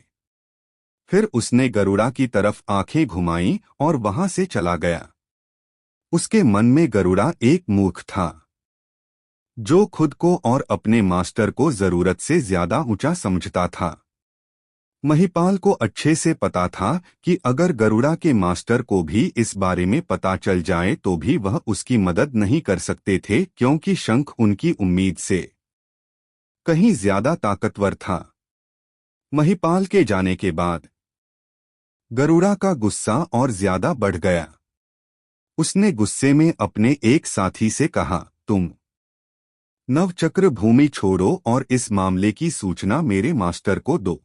A: फिर उसने गरुड़ा की तरफ आंखें घुमाईं और वहां से चला गया। उसके मन में गरुड़ा एक मूर्ख था, जो खुद को और अपने मास्टर को जरूरत से ज्यादा ऊंचा समझता था। महिपाल को अच्छे से पता था कि अगर गरुड़ा के मास्टर को भी इस बारे में पता चल जाए तो भी वह उसकी मदद नहीं कर सकते थे, क्योंकि शंख उनकी उम्मीद से कहीं ज्यादा ताकतवर था। महिपाल के जाने के बाद गरुड़ा का गुस्सा और ज्यादा बढ़ गया। उसने गुस्से में अपने एक साथी से कहा, तुम नवचक्र भूमि छोड़ो और इस मामले की सूचना मेरे मास्टर को दो।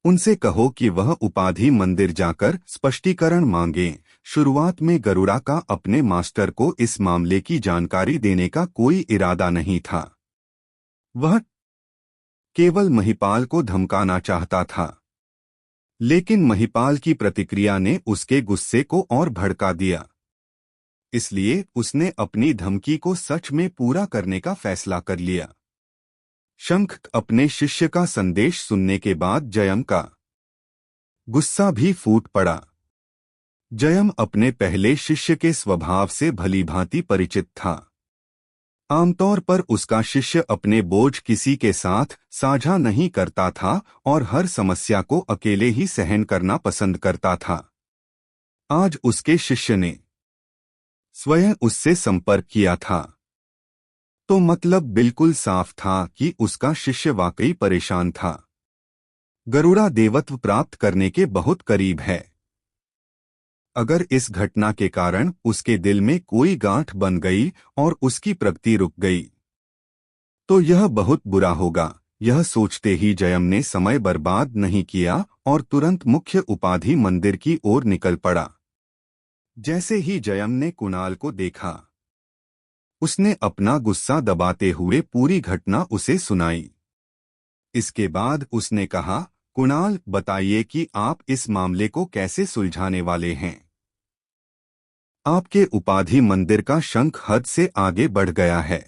A: उनसे कहो कि वह उपाधि मंदिर जाकर स्पष्टीकरण मांगे। शुरुआत में गरुड़ा का अपने मास्टर को इस मामले की जानकारी देने का कोई इरादा नहीं था। वह केवल महिपाल को धमकाना चाहता था, लेकिन महिपाल की प्रतिक्रिया ने उसके गुस्से को और भड़का दिया। इसलिए उसने अपनी धमकी को सच में पूरा करने का फैसला कर लिया। शंख अपने शिष्य का संदेश सुनने के बाद जयम का गुस्सा भी फूट पड़ा। जयम अपने पहले शिष्य के स्वभाव से भलीभांति परिचित था। आमतौर पर उसका शिष्य अपने बोझ किसी के साथ साझा नहीं करता था और हर समस्या को अकेले ही सहन करना पसंद करता था। आज उसके शिष्य ने स्वयं उससे संपर्क किया था, तो मतलब बिल्कुल साफ था कि उसका शिष्य वाकई परेशान था। गरुड़ा देवत्व प्राप्त करने के बहुत करीब है। अगर इस घटना के कारण उसके दिल में कोई गांठ बन गई और उसकी प्रगति रुक गई, तो यह बहुत बुरा होगा। यह सोचते ही जयम ने समय बर्बाद नहीं किया और तुरंत मुख्य उपाधि मंदिर की ओर निकल पड़ा। जैसे ही जयम ने कुणाल को देखा, उसने अपना गुस्सा दबाते हुए पूरी घटना उसे सुनाई। इसके बाद उसने कहा, कुणाल, बताइए कि आप इस मामले को कैसे सुलझाने वाले हैं। आपके उपाधि मंदिर का शंख हद से आगे बढ़ गया है।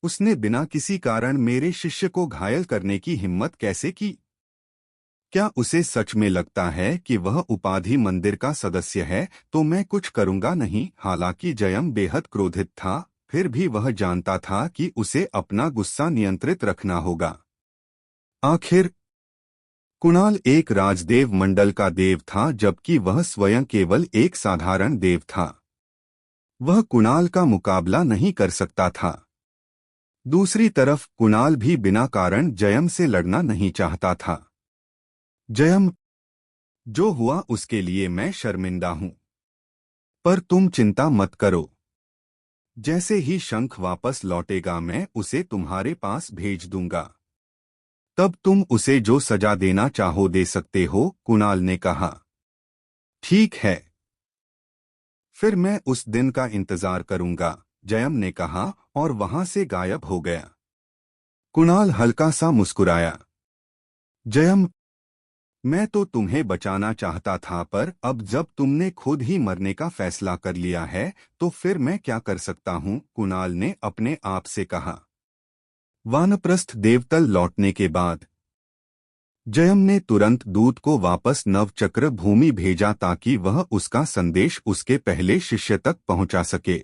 A: उसने बिना किसी कारण मेरे शिष्य को घायल करने की हिम्मत कैसे की? क्या उसे सच में लगता है कि वह उपाधि मंदिर का सदस्य है तो मैं कुछ करूंगा नहीं? हालांकि जयम बेहद क्रोधित था, फिर भी वह जानता था कि उसे अपना गुस्सा नियंत्रित रखना होगा। आखिर कुणाल एक राजदेव मंडल का देव था, जबकि वह स्वयं केवल एक साधारण देव था। वह कुणाल का मुकाबला नहीं कर सकता था। दूसरी तरफ कुणाल भी बिना कारण जयम से लड़ना नहीं चाहता था। जयम, जो हुआ उसके लिए मैं शर्मिंदा हूं, पर तुम चिंता मत करो। जैसे ही शंख वापस लौटेगा मैं उसे तुम्हारे पास भेज दूंगा। तब तुम उसे जो सजा देना चाहो दे सकते हो, कुणाल ने कहा। ठीक है, फिर मैं उस दिन का इंतजार करूंगा, जयम ने कहा और वहां से गायब हो गया। कुणाल हल्का सा मुस्कुराया। जयम, मैं तो तुम्हें बचाना चाहता था, पर अब जब तुमने खुद ही मरने का फैसला कर लिया है तो फिर मैं क्या कर सकता हूं? कुणाल ने अपने आप से कहा। वानप्रस्थ देवतल लौटने के बाद जयम ने तुरंत दूत को वापस नवचक्र भूमि भेजा ताकि वह उसका संदेश उसके पहले शिष्य तक पहुंचा सके।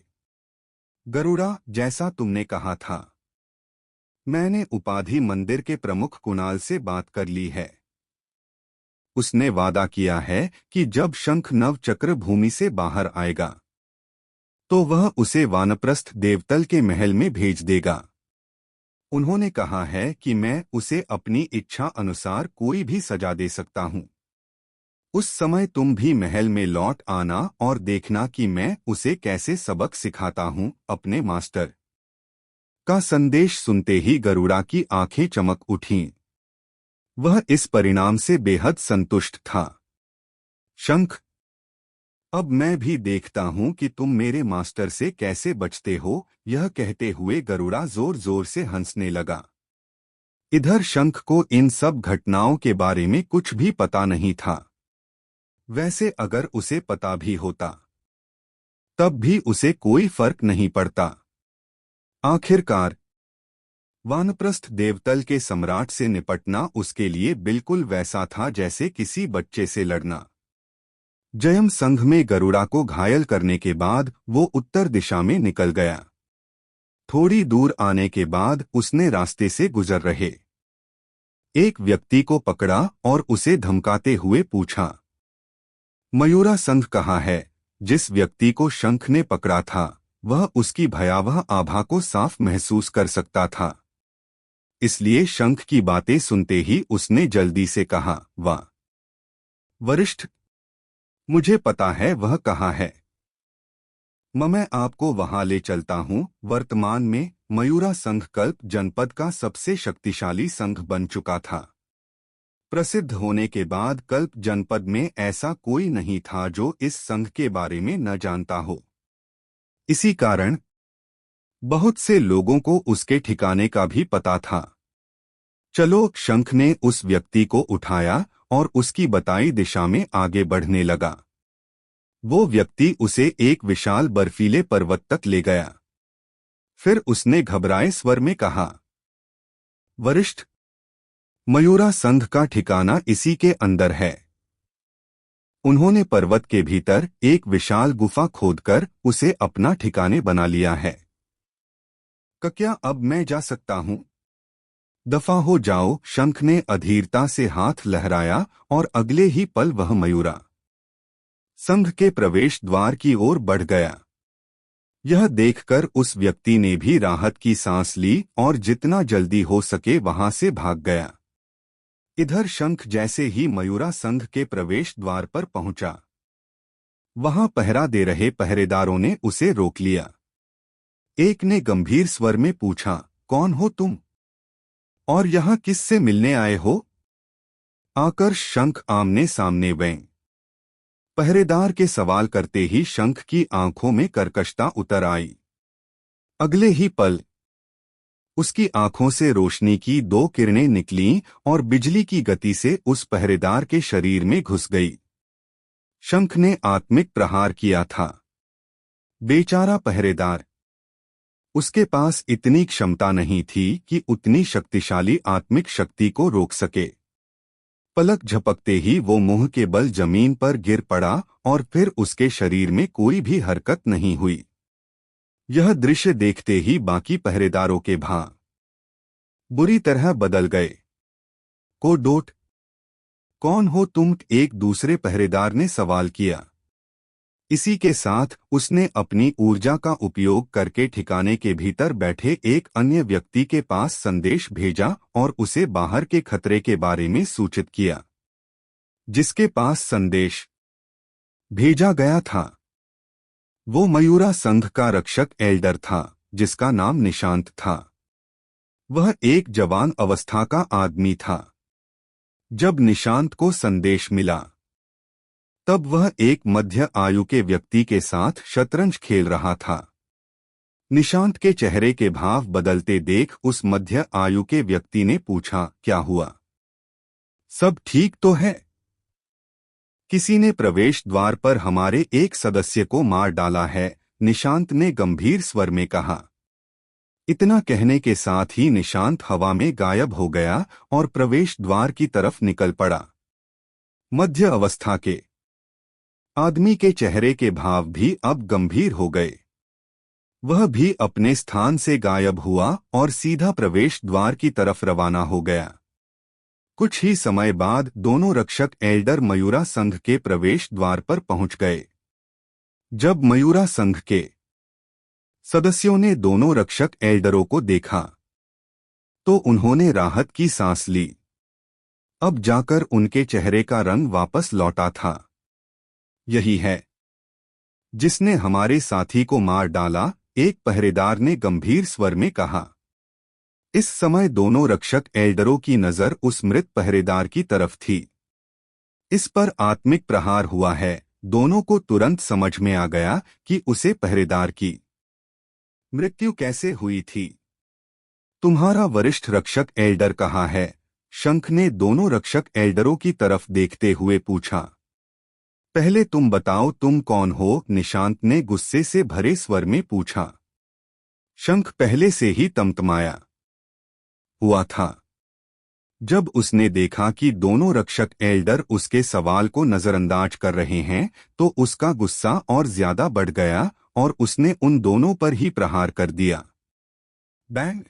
A: गरुड़ा, जैसा तुमने कहा था, मैंने उपाधि मंदिर के प्रमुख कुणाल से बात कर ली है। उसने वादा किया है कि जब शंख नवचक्र भूमि से बाहर आएगा तो वह उसे वानप्रस्थ देवतल के महल में भेज देगा। उन्होंने कहा है कि मैं उसे अपनी इच्छा अनुसार कोई भी सजा दे सकता हूं। उस समय तुम भी महल में लौट आना और देखना कि मैं उसे कैसे सबक सिखाता हूं। अपने मास्टर का संदेश सुनते ही गरुड़ा की आंखें चमक उठीं। वह इस परिणाम से बेहद संतुष्ट था। शंख, अब मैं भी देखता हूं कि तुम मेरे मास्टर से कैसे बचते हो। यह कहते हुए गरुड़ा जोर जोर से हंसने लगा। इधर शंख को इन सब घटनाओं के बारे में कुछ भी पता नहीं था। वैसे अगर उसे पता भी होता तब भी उसे कोई फर्क नहीं पड़ता। आखिरकार वानप्रस्थ देवतल के सम्राट से निपटना उसके लिए बिल्कुल वैसा था जैसे किसी बच्चे से लड़ना। जयम संघ में गरुड़ा को घायल करने के बाद वो उत्तर दिशा में निकल गया। थोड़ी दूर आने के बाद उसने रास्ते से गुजर रहे एक व्यक्ति को पकड़ा और उसे धमकाते हुए पूछा, मयूरा संघ कहाँ है? जिस व्यक्ति को शंख ने पकड़ा था वह उसकी भयावह आभा को साफ महसूस कर सकता था। इसलिए शंख की बातें सुनते ही उसने जल्दी से कहा, वाह वरिष्ठ, मुझे पता है वह कहाँ है। मैं आपको वहां ले चलता हूँ। वर्तमान में मयूरा संघ कल्प जनपद का सबसे शक्तिशाली संघ बन चुका था। प्रसिद्ध होने के बाद कल्प जनपद में ऐसा कोई नहीं था जो इस संघ के बारे में न जानता हो। इसी कारण बहुत से लोगों को उसके ठिकाने का भी पता था। चलो, शंख ने उस व्यक्ति को उठाया और उसकी बताई दिशा में आगे बढ़ने लगा। वो व्यक्ति उसे एक विशाल बर्फीले पर्वत तक ले गया। फिर उसने घबराए स्वर में कहा, वरिष्ठ, मयूरा संघ का ठिकाना इसी के अंदर है। उन्होंने पर्वत के भीतर एक विशाल गुफा खोदकर उसे अपना ठिकाने बना लिया है। क्या अब मैं जा सकता हूं? दफा हो जाओ। शंख ने अधीरता से हाथ लहराया और अगले ही पल वह मयूरा संघ के प्रवेश द्वार की ओर बढ़ गया। यह देखकर उस व्यक्ति ने भी राहत की सांस ली और जितना जल्दी हो सके वहां से भाग गया। इधर शंख जैसे ही मयूरा संघ के प्रवेश द्वार पर पहुंचा, वहां पहरा दे रहे पहरेदारों ने उसे रोक लिया। एक ने गंभीर स्वर में पूछा, कौन हो तुम और यहाँ किससे मिलने आए हो? आकर्ष शंख आमने सामने गए। पहरेदार के सवाल करते ही शंख की आंखों में कर्कशता उतर आई। अगले ही पल उसकी आंखों से रोशनी की दो किरणें निकलीं और बिजली की गति से उस पहरेदार के शरीर में घुस गई। शंख ने आत्मिक प्रहार किया था। बेचारा पहरेदार, उसके पास इतनी क्षमता नहीं थी कि उतनी शक्तिशाली आत्मिक शक्ति को रोक सके। पलक झपकते ही वो मुंह के बल जमीन पर गिर पड़ा और फिर उसके शरीर में कोई भी हरकत नहीं हुई। यह दृश्य देखते ही बाकी पहरेदारों के भाव बुरी तरह बदल गए। कोडोट, कौन हो तुम? एक दूसरे पहरेदार ने सवाल किया। इसी के साथ उसने अपनी ऊर्जा का उपयोग करके ठिकाने के भीतर बैठे एक अन्य व्यक्ति के पास संदेश भेजा और उसे बाहर के खतरे के बारे में सूचित किया। जिसके पास संदेश भेजा गया था वो मयूरा संघ का रक्षक एल्डर था, जिसका नाम निशांत था। वह एक जवान अवस्था का आदमी था। जब निशांत को संदेश मिला तब वह एक मध्य आयु के व्यक्ति के साथ शतरंज खेल रहा था। निशांत के चेहरे के भाव बदलते देख उस मध्य आयु के व्यक्ति ने पूछा, क्या हुआ? सब ठीक तो है? किसी ने प्रवेश द्वार पर हमारे एक सदस्य को मार डाला है, निशांत ने गंभीर स्वर में कहा। इतना कहने के साथ ही निशांत हवा में गायब हो गया और प्रवेश द्वार की तरफ निकल पड़ा। मध्य अवस्था के आदमी के चेहरे के भाव भी अब गंभीर हो गए। वह भी अपने स्थान से गायब हुआ और सीधा प्रवेश द्वार की तरफ रवाना हो गया। कुछ ही समय बाद दोनों रक्षक एल्डर मयूरा संघ के प्रवेश द्वार पर पहुंच गए। जब मयूरा संघ के सदस्यों ने दोनों रक्षक एल्डरों को देखा तो उन्होंने राहत की सांस ली। अब जाकर उनके चेहरे का रंग वापस लौटा था। यही है जिसने हमारे साथी को मार डाला, एक पहरेदार ने गंभीर स्वर में कहा। इस समय दोनों रक्षक एल्डरों की नजर उस मृत पहरेदार की तरफ थी। इस पर आत्मिक प्रहार हुआ है। दोनों को तुरंत समझ में आ गया कि उसे पहरेदार की मृत्यु कैसे हुई थी। तुम्हारा वरिष्ठ रक्षक एल्डर कहाँ है? शंख ने दोनों रक्षक एल्डरों की तरफ देखते हुए पूछा। पहले तुम बताओ तुम कौन हो? निशांत ने गुस्से से भरे स्वर में पूछा। शंख पहले से ही तमतमाया हुआ था। जब उसने देखा कि दोनों रक्षक एल्डर उसके सवाल को नजरअंदाज कर रहे हैं तो उसका गुस्सा और ज्यादा बढ़ गया और उसने उन दोनों पर ही प्रहार कर दिया। बैंग!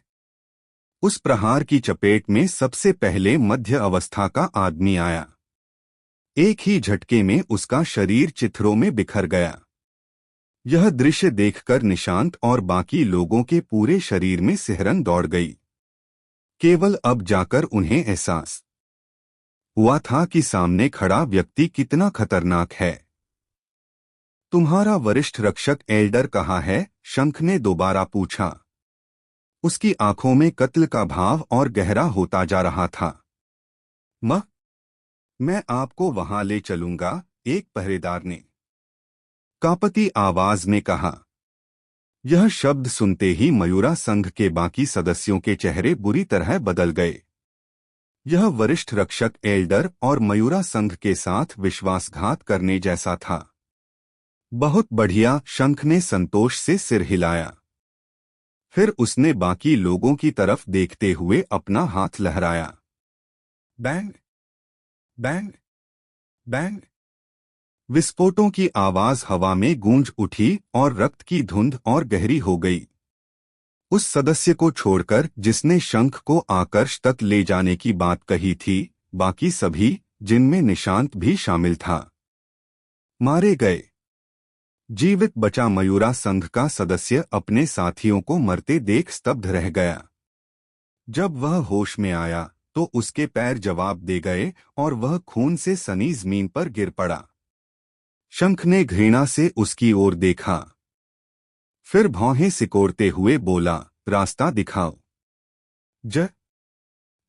A: उस प्रहार की चपेट में सबसे पहले मध्य अवस्था का आदमी आया। एक ही झटके में उसका शरीर चित्रों में बिखर गया। यह दृश्य देखकर निशांत और बाकी लोगों के पूरे शरीर में सिहरन दौड़ गई। केवल अब जाकर उन्हें एहसास हुआ था कि सामने खड़ा व्यक्ति कितना खतरनाक है। तुम्हारा वरिष्ठ रक्षक एल्डर कहाँ है? शंख ने दोबारा पूछा। उसकी आंखों में कत्ल का भाव और गहरा होता जा रहा था। मैं आपको वहां ले चलूंगा, एक पहरेदार ने कांपती आवाज में कहा। यह शब्द सुनते ही मयूरा संघ के बाकी सदस्यों के चेहरे बुरी तरह बदल गए। यह वरिष्ठ रक्षक एल्डर और मयूरा संघ के साथ विश्वासघात करने जैसा था। बहुत बढ़िया, शंख ने संतोष से सिर हिलाया। फिर उसने बाकी लोगों की तरफ देखते हुए अपना हाथ लहराया। Bang bang bang. विस्फोटों की आवाज हवा में गूंज उठी और रक्त की धुंध और गहरी हो गई। उस सदस्य को छोड़कर जिसने शंख को आकर्ष तक ले जाने की बात कही थी, बाकी सभी, जिनमें निशांत भी शामिल था, मारे गए। जीवित बचा मयूरा संघ का सदस्य अपने साथियों को मरते देख स्तब्ध रह गया। जब वह होश में आया तो उसके पैर जवाब दे गए और वह खून से सनी जमीन पर गिर पड़ा। शंख ने घृणा से उसकी ओर देखा, फिर भौहें सिकोड़ते हुए बोला, रास्ता दिखाओ।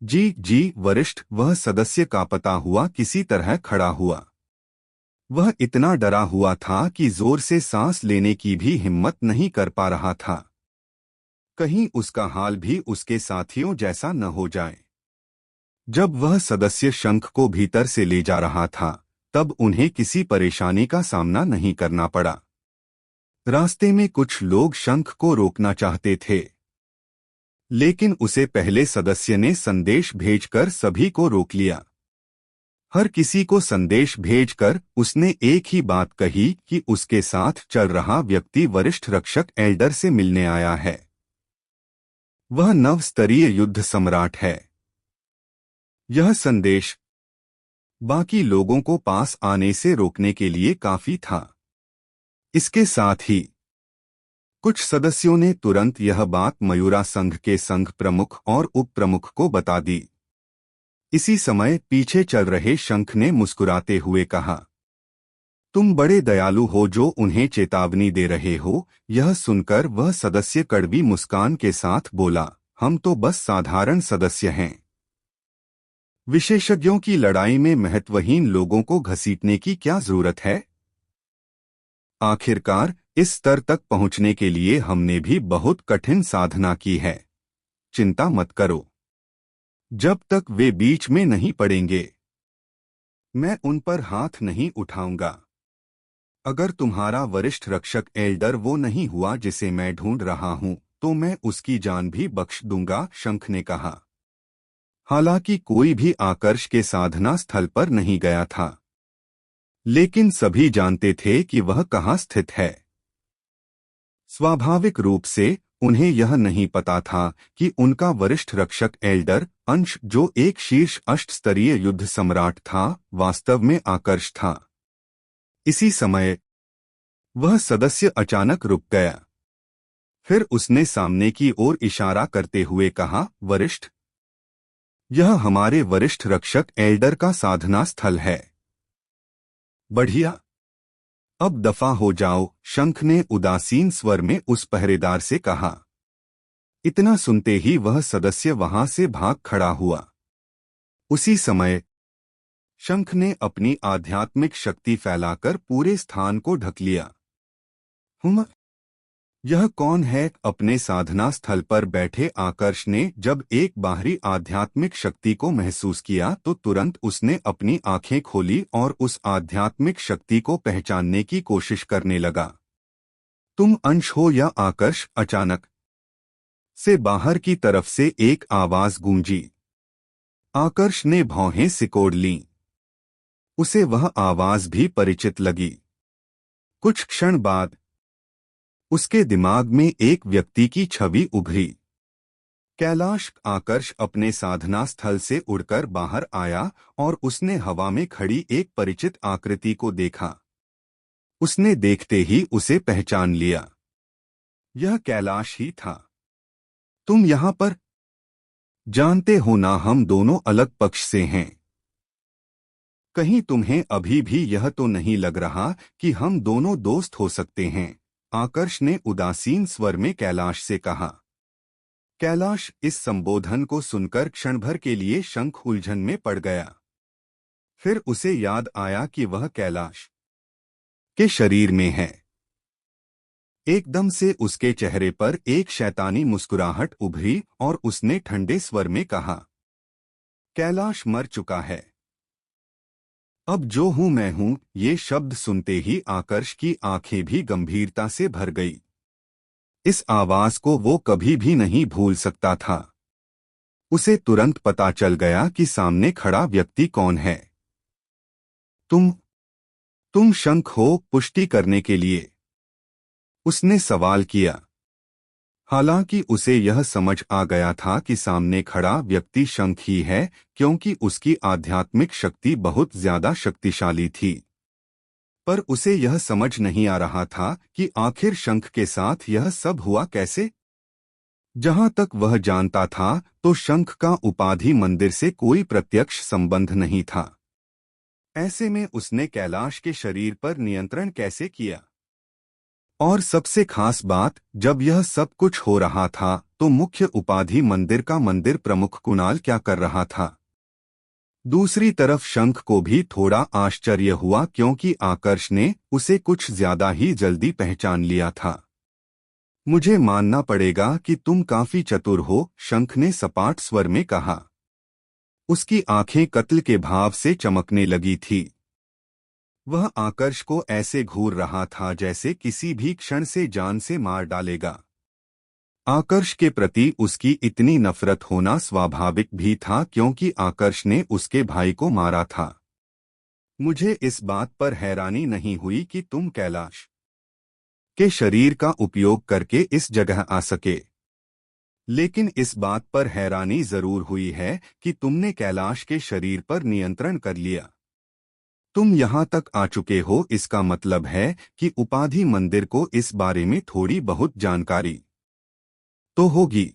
A: जी वरिष्ठ, वह सदस्य कांपता हुआ किसी तरह खड़ा हुआ। वह इतना डरा हुआ था कि जोर से सांस लेने की भी हिम्मत नहीं कर पा रहा था। कहीं उसका हाल भी उसके साथियों जैसा न हो जाए। जब वह सदस्य शंख को भीतर से ले जा रहा था, तब उन्हें किसी परेशानी का सामना नहीं करना पड़ा। रास्ते में कुछ लोग शंख को रोकना चाहते थे, लेकिन उसे पहले सदस्य ने संदेश भेजकर सभी को रोक लिया। हर किसी को संदेश भेजकर उसने एक ही बात कही कि उसके साथ चल रहा व्यक्ति वरिष्ठ रक्षक एल्डर से मिलने आया है। वह नव स्तरीय युद्ध सम्राट है। यह संदेश बाकी लोगों को पास आने से रोकने के लिए काफी था। इसके साथ ही कुछ सदस्यों ने तुरंत यह बात मयूरा संघ के संघ प्रमुख और उप प्रमुख को बता दी। इसी समय पीछे चल रहे शंख ने मुस्कुराते हुए कहा, तुम बड़े दयालु हो जो उन्हें चेतावनी दे रहे हो। यह सुनकर वह सदस्य कड़वी मुस्कान के साथ बोला, हम तो बस साधारण सदस्य हैं। विशेषज्ञों की लड़ाई में महत्वहीन लोगों को घसीटने की क्या जरूरत है? आखिरकार इस स्तर तक पहुंचने के लिए हमने भी बहुत कठिन साधना की है। चिंता मत करो, जब तक वे बीच में नहीं पड़ेंगे मैं उन पर हाथ नहीं उठाऊंगा। अगर तुम्हारा वरिष्ठ रक्षक एल्डर वो नहीं हुआ जिसे मैं ढूंढ रहा हूं, तो मैं उसकी जान भी बख्श दूंगा, शंख ने कहा। हालांकि कोई भी आकर्ष के साधना स्थल पर नहीं गया था, लेकिन सभी जानते थे कि वह कहाँ स्थित है। स्वाभाविक रूप से उन्हें यह नहीं पता था कि उनका वरिष्ठ रक्षक एल्डर अंश, जो एक शीर्ष अष्ट स्तरीय युद्ध सम्राट था, वास्तव में आकर्ष था। इसी समय वह सदस्य अचानक रुक गया। फिर उसने सामने की ओर इशारा करते हुए कहा, वरिष्ठ, यह हमारे वरिष्ठ रक्षक एल्डर का साधना स्थल है। बढ़िया, अब दफा हो जाओ, शंख ने उदासीन स्वर में उस पहरेदार से कहा। इतना सुनते ही वह सदस्य वहां से भाग खड़ा हुआ। उसी समय शंख ने अपनी आध्यात्मिक शक्ति फैलाकर पूरे स्थान को ढक लिया। यह कौन है? अपने साधना स्थल पर बैठे आकर्ष ने जब एक बाहरी आध्यात्मिक शक्ति को महसूस किया तो तुरंत उसने अपनी आंखें खोली और उस आध्यात्मिक शक्ति को पहचानने की कोशिश करने लगा। तुम अंश हो या आकर्ष? अचानक से बाहर की तरफ से एक आवाज गूंजी। आकर्ष ने भौहें सिकोड़ लीं। उसे वह आवाज भी परिचित लगी। कुछ क्षण बाद उसके दिमाग में एक व्यक्ति की छवि उभरी। कैलाश। आकर्ष अपने साधना स्थल से उड़कर बाहर आया और उसने हवा में खड़ी एक परिचित आकृति को देखा। उसने देखते ही उसे पहचान लिया। यह कैलाश ही था। तुम यहाँ पर? जानते हो ना, हम दोनों अलग पक्ष से हैं। कहीं तुम्हें अभी भी यह तो नहीं लग रहा कि हम दोनों दोस्त हो सकते हैं? आकर्ष ने उदासीन स्वर में कैलाश से कहा। कैलाश इस संबोधन को सुनकर क्षणभर के लिए शंख उलझन में पड़ गया। फिर उसे याद आया कि वह कैलाश के शरीर में है। एकदम से उसके चेहरे पर एक शैतानी मुस्कुराहट उभरी और उसने ठंडे स्वर में कहा, कैलाश मर चुका है। अब जो हूं मैं हूं। ये शब्द सुनते ही आकर्ष की आंखें भी गंभीरता से भर गई। इस आवाज को वो कभी भी नहीं भूल सकता था। उसे तुरंत पता चल गया कि सामने खड़ा व्यक्ति कौन है। तुम तुम शंख हो? पुष्टि करने के लिए उसने सवाल किया। हालांकि उसे यह समझ आ गया था कि सामने खड़ा व्यक्ति शंख ही है, क्योंकि उसकी आध्यात्मिक शक्ति बहुत ज्यादा शक्तिशाली थी। पर उसे यह समझ नहीं आ रहा था कि आखिर शंख के साथ यह सब हुआ कैसे। जहां तक वह जानता था तो शंख का उपाधि मंदिर से कोई प्रत्यक्ष संबंध नहीं था। ऐसे में उसने कैलाश के शरीर पर नियंत्रण कैसे किया? और सबसे खास बात, जब यह सब कुछ हो रहा था तो मुख्य उपाधि मंदिर का मंदिर प्रमुख कुणाल क्या कर रहा था? दूसरी तरफ शंख को भी थोड़ा आश्चर्य हुआ, क्योंकि आकर्ष ने उसे कुछ ज्यादा ही जल्दी पहचान लिया था। मुझे मानना पड़ेगा कि तुम काफी चतुर हो, शंख ने सपाट स्वर में कहा। उसकी आंखें कत्ल के भाव से चमकने लगी थी। वह आकर्ष को ऐसे घूर रहा था जैसे किसी भी क्षण से जान से मार डालेगा। आकर्ष के प्रति उसकी इतनी नफरत होना स्वाभाविक भी था, क्योंकि आकर्ष ने उसके भाई को मारा था। मुझे इस बात पर हैरानी नहीं हुई कि तुम कैलाश के शरीर का उपयोग करके इस जगह आ सके, लेकिन इस बात पर हैरानी जरूर हुई है कि तुमने कैलाश के शरीर पर नियंत्रण कर लिया। तुम यहाँ तक आ चुके हो, इसका मतलब है कि उपाधि मंदिर को इस बारे में थोड़ी बहुत जानकारी तो होगी।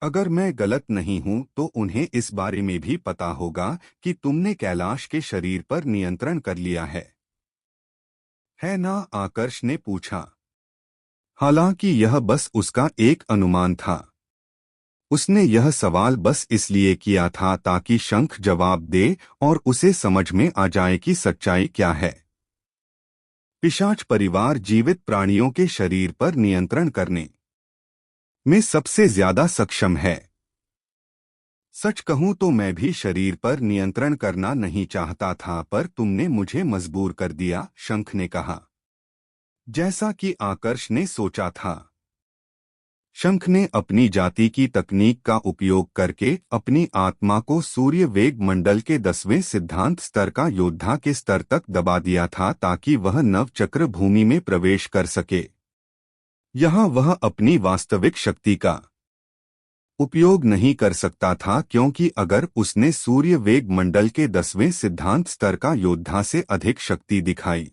A: अगर मैं गलत नहीं हूं तो उन्हें इस बारे में भी पता होगा कि तुमने कैलाश के शरीर पर नियंत्रण कर लिया है ना? आकर्ष ने पूछा। हालांकि यह बस उसका एक अनुमान था। उसने यह सवाल बस इसलिए किया था ताकि शंख जवाब दे और उसे समझ में आ जाए कि सच्चाई क्या है। पिशाच परिवार जीवित प्राणियों के शरीर पर नियंत्रण करने में सबसे ज्यादा सक्षम है। सच कहूं तो मैं भी शरीर पर नियंत्रण करना नहीं चाहता था, पर तुमने मुझे मजबूर कर दिया, शंख ने कहा। जैसा कि आकर्ष ने सोचा था, शंख ने अपनी जाति की तकनीक का उपयोग करके अपनी आत्मा को सूर्य वेग मंडल के 10वें सिद्धांत स्तर का योद्धा के स्तर तक दबा दिया था, ताकि वह नवचक्र भूमि में प्रवेश कर सके। यहाँ वह अपनी वास्तविक शक्ति का उपयोग नहीं कर सकता था, क्योंकि अगर उसने सूर्य वेग मंडल के 10वें सिद्धांत स्तर का योद्धा से अधिक शक्ति दिखाई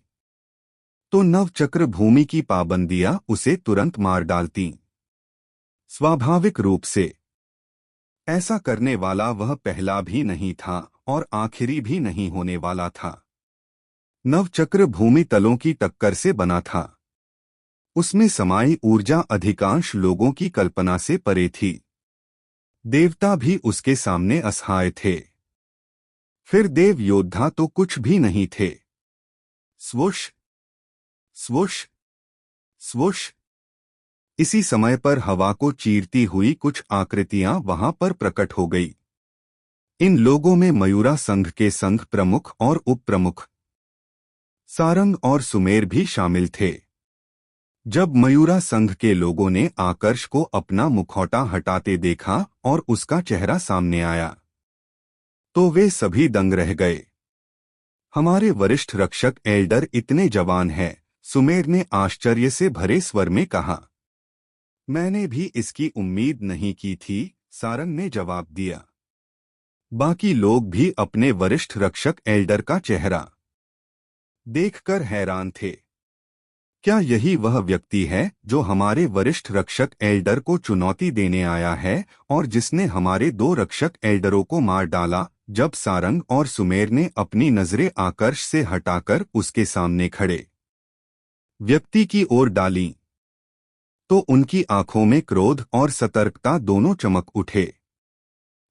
A: तो नवचक्र भूमि की पाबंदियां उसे तुरंत मार डालती। स्वाभाविक रूप से ऐसा करने वाला वह पहला भी नहीं था और आखिरी भी नहीं होने वाला था। नवचक्र भूमि तलों की टक्कर से बना था। उसमें समाई ऊर्जा अधिकांश लोगों की कल्पना से परे थी। देवता भी उसके सामने असहाय थे। फिर देव योद्धा तो कुछ भी नहीं थे। Swoosh swoosh swoosh. इसी समय पर हवा को चीरती हुई कुछ आकृतियां वहां पर प्रकट हो गई। इन लोगों में मयूरा संघ के संघ प्रमुख और उप प्रमुख सारंग और सुमेर भी शामिल थे। जब मयूरा संघ के लोगों ने आकर्ष को अपना मुखौटा हटाते देखा और उसका चेहरा सामने आया तो वे सभी दंग रह गए। हमारे वरिष्ठ रक्षक एल्डर इतने जवान हैं, सुमेर ने आश्चर्य से भरे स्वर में कहा। मैंने भी इसकी उम्मीद नहीं की थी, सारंग ने जवाब दिया। बाकी लोग भी अपने वरिष्ठ रक्षक एल्डर का चेहरा देखकर हैरान थे। क्या यही वह व्यक्ति है जो हमारे वरिष्ठ रक्षक एल्डर को चुनौती देने आया है और जिसने हमारे 2 रक्षक एल्डरों को मार डाला? जब सारंग और सुमेर ने अपनी नजरें आकर्ष से हटाकर उसके सामने खड़े व्यक्ति की ओर डाली तो उनकी आंखों में क्रोध और सतर्कता दोनों चमक उठे।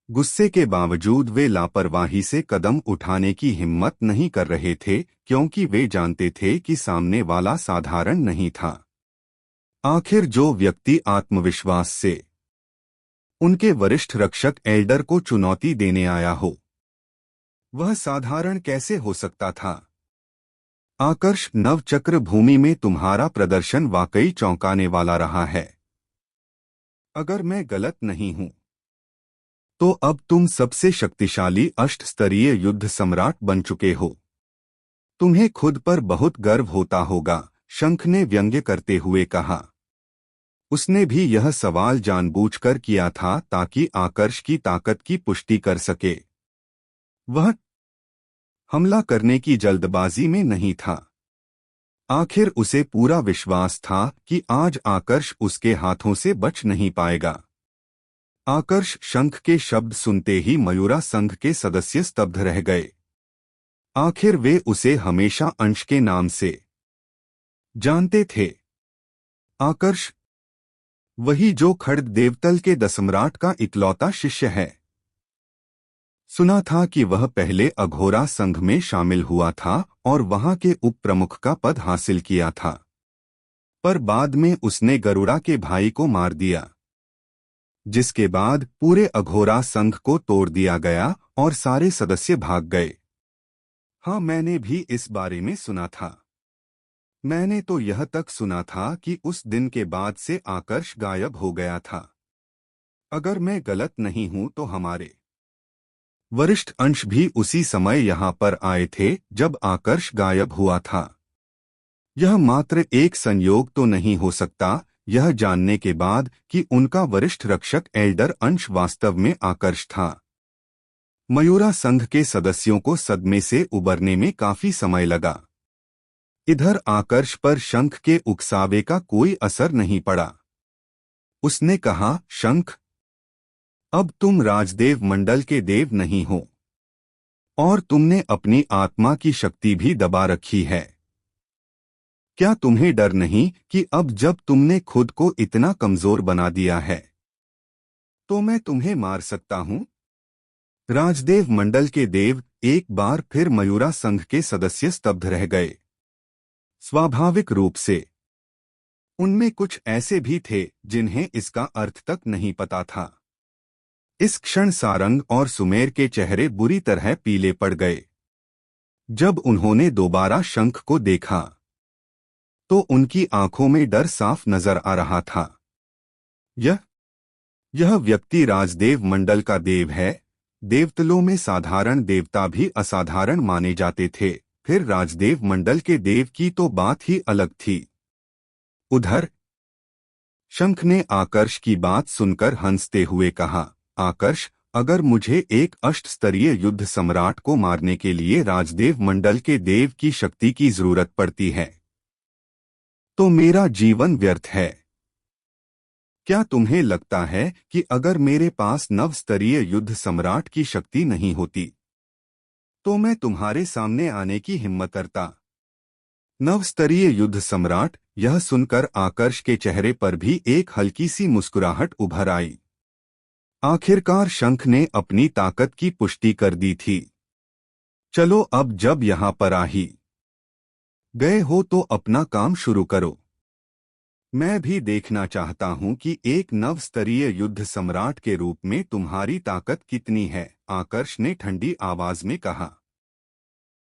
A: गुस्से के बावजूद वे लापरवाही से कदम उठाने की हिम्मत नहीं कर रहे थे, क्योंकि वे जानते थे कि सामने वाला साधारण नहीं था। आखिर जो व्यक्ति आत्मविश्वास से उनके वरिष्ठ रक्षक एल्डर को चुनौती देने आया हो, वह साधारण कैसे हो सकता था? आकर्ष, नवचक्र भूमि में तुम्हारा प्रदर्शन वाकई चौंकाने वाला रहा है। अगर मैं गलत नहीं हूं तो अब तुम सबसे शक्तिशाली अष्टस्तरीय युद्ध सम्राट बन चुके हो। तुम्हें खुद पर बहुत गर्व होता होगा, शंख ने व्यंग्य करते हुए कहा। उसने भी यह सवाल जानबूझकर किया था ताकि आकर्ष की ताकत की पुष्टि कर सके। वह हमला करने की जल्दबाजी में नहीं था। आखिर उसे पूरा विश्वास था कि आज आकर्ष उसके हाथों से बच नहीं पाएगा। आकर्ष, शंख के शब्द सुनते ही मयूरा संघ के सदस्य स्तब्ध रह गए। आखिर वे उसे हमेशा अंश के नाम से जानते थे। आकर्ष, वही जो खड्ग देवतल के दसम्राट का इकलौता शिष्य है। सुना था कि वह पहले अघोरा संघ में शामिल हुआ था और वहां के उप प्रमुख का पद हासिल किया था, पर बाद में उसने गरुड़ा के भाई को मार दिया, जिसके बाद पूरे अघोरा संघ को तोड़ दिया गया और सारे सदस्य भाग गए। हाँ, मैंने भी इस बारे में सुना था। मैंने तो यह तक सुना था कि उस दिन के बाद से आकर्ष गायब हो गया था। अगर मैं गलत नहीं हूं तो हमारे वरिष्ठ अंश भी उसी समय यहां पर आए थे जब आकर्ष गायब हुआ था। यह मात्र एक संयोग तो नहीं हो सकता, यह जानने के बाद कि उनका वरिष्ठ रक्षक एल्डर अंश वास्तव में आकर्ष था। मयूरा संघ के सदस्यों को सदमे से उबरने में काफी समय लगा। इधर आकर्ष पर शंख के उकसावे का कोई असर नहीं पड़ा। उसने कहा, शंख, अब तुम राजदेव मंडल के देव नहीं हो और तुमने अपनी आत्मा की शक्ति भी दबा रखी है। क्या तुम्हें डर नहीं कि अब जब तुमने खुद को इतना कमजोर बना दिया है तो मैं तुम्हें मार सकता हूं? राजदेव मंडल के देव, एक बार फिर मयूरा संघ के सदस्य स्तब्ध रह गए। स्वाभाविक रूप से उनमें कुछ ऐसे भी थे जिन्हें इसका अर्थ तक नहीं पता था। इस क्षण सारंग और सुमेर के चेहरे बुरी तरह पीले पड़ गए। जब उन्होंने दोबारा शंख को देखा तो उनकी आंखों में डर साफ नजर आ रहा था। यह व्यक्ति राजदेव मंडल का देव है। देवतलों में साधारण देवता भी असाधारण माने जाते थे, फिर राजदेव मंडल के देव की तो बात ही अलग थी। उधर शंख ने आकर्ष की बात सुनकर हंसते हुए कहा, आकर्ष, अगर मुझे एक अष्टस्तरीय युद्ध सम्राट को मारने के लिए राजदेव मंडल के देव की शक्ति की जरूरत पड़ती है तो मेरा जीवन व्यर्थ है। क्या तुम्हें लगता है कि अगर मेरे पास नवस्तरीय युद्ध सम्राट की शक्ति नहीं होती तो मैं तुम्हारे सामने आने की हिम्मत करता? नवस्तरीय युद्ध सम्राट, यह सुनकर आकर्ष के चेहरे पर भी एक हल्की सी मुस्कुराहट उभर आई। आखिरकार शंख ने अपनी ताकत की पुष्टि कर दी थी। चलो, अब जब यहां पर आ ही गए हो तो अपना काम शुरू करो। मैं भी देखना चाहता हूं कि एक नवस्तरीय युद्ध सम्राट के रूप में तुम्हारी ताकत कितनी है, आकर्ष ने ठंडी आवाज में कहा।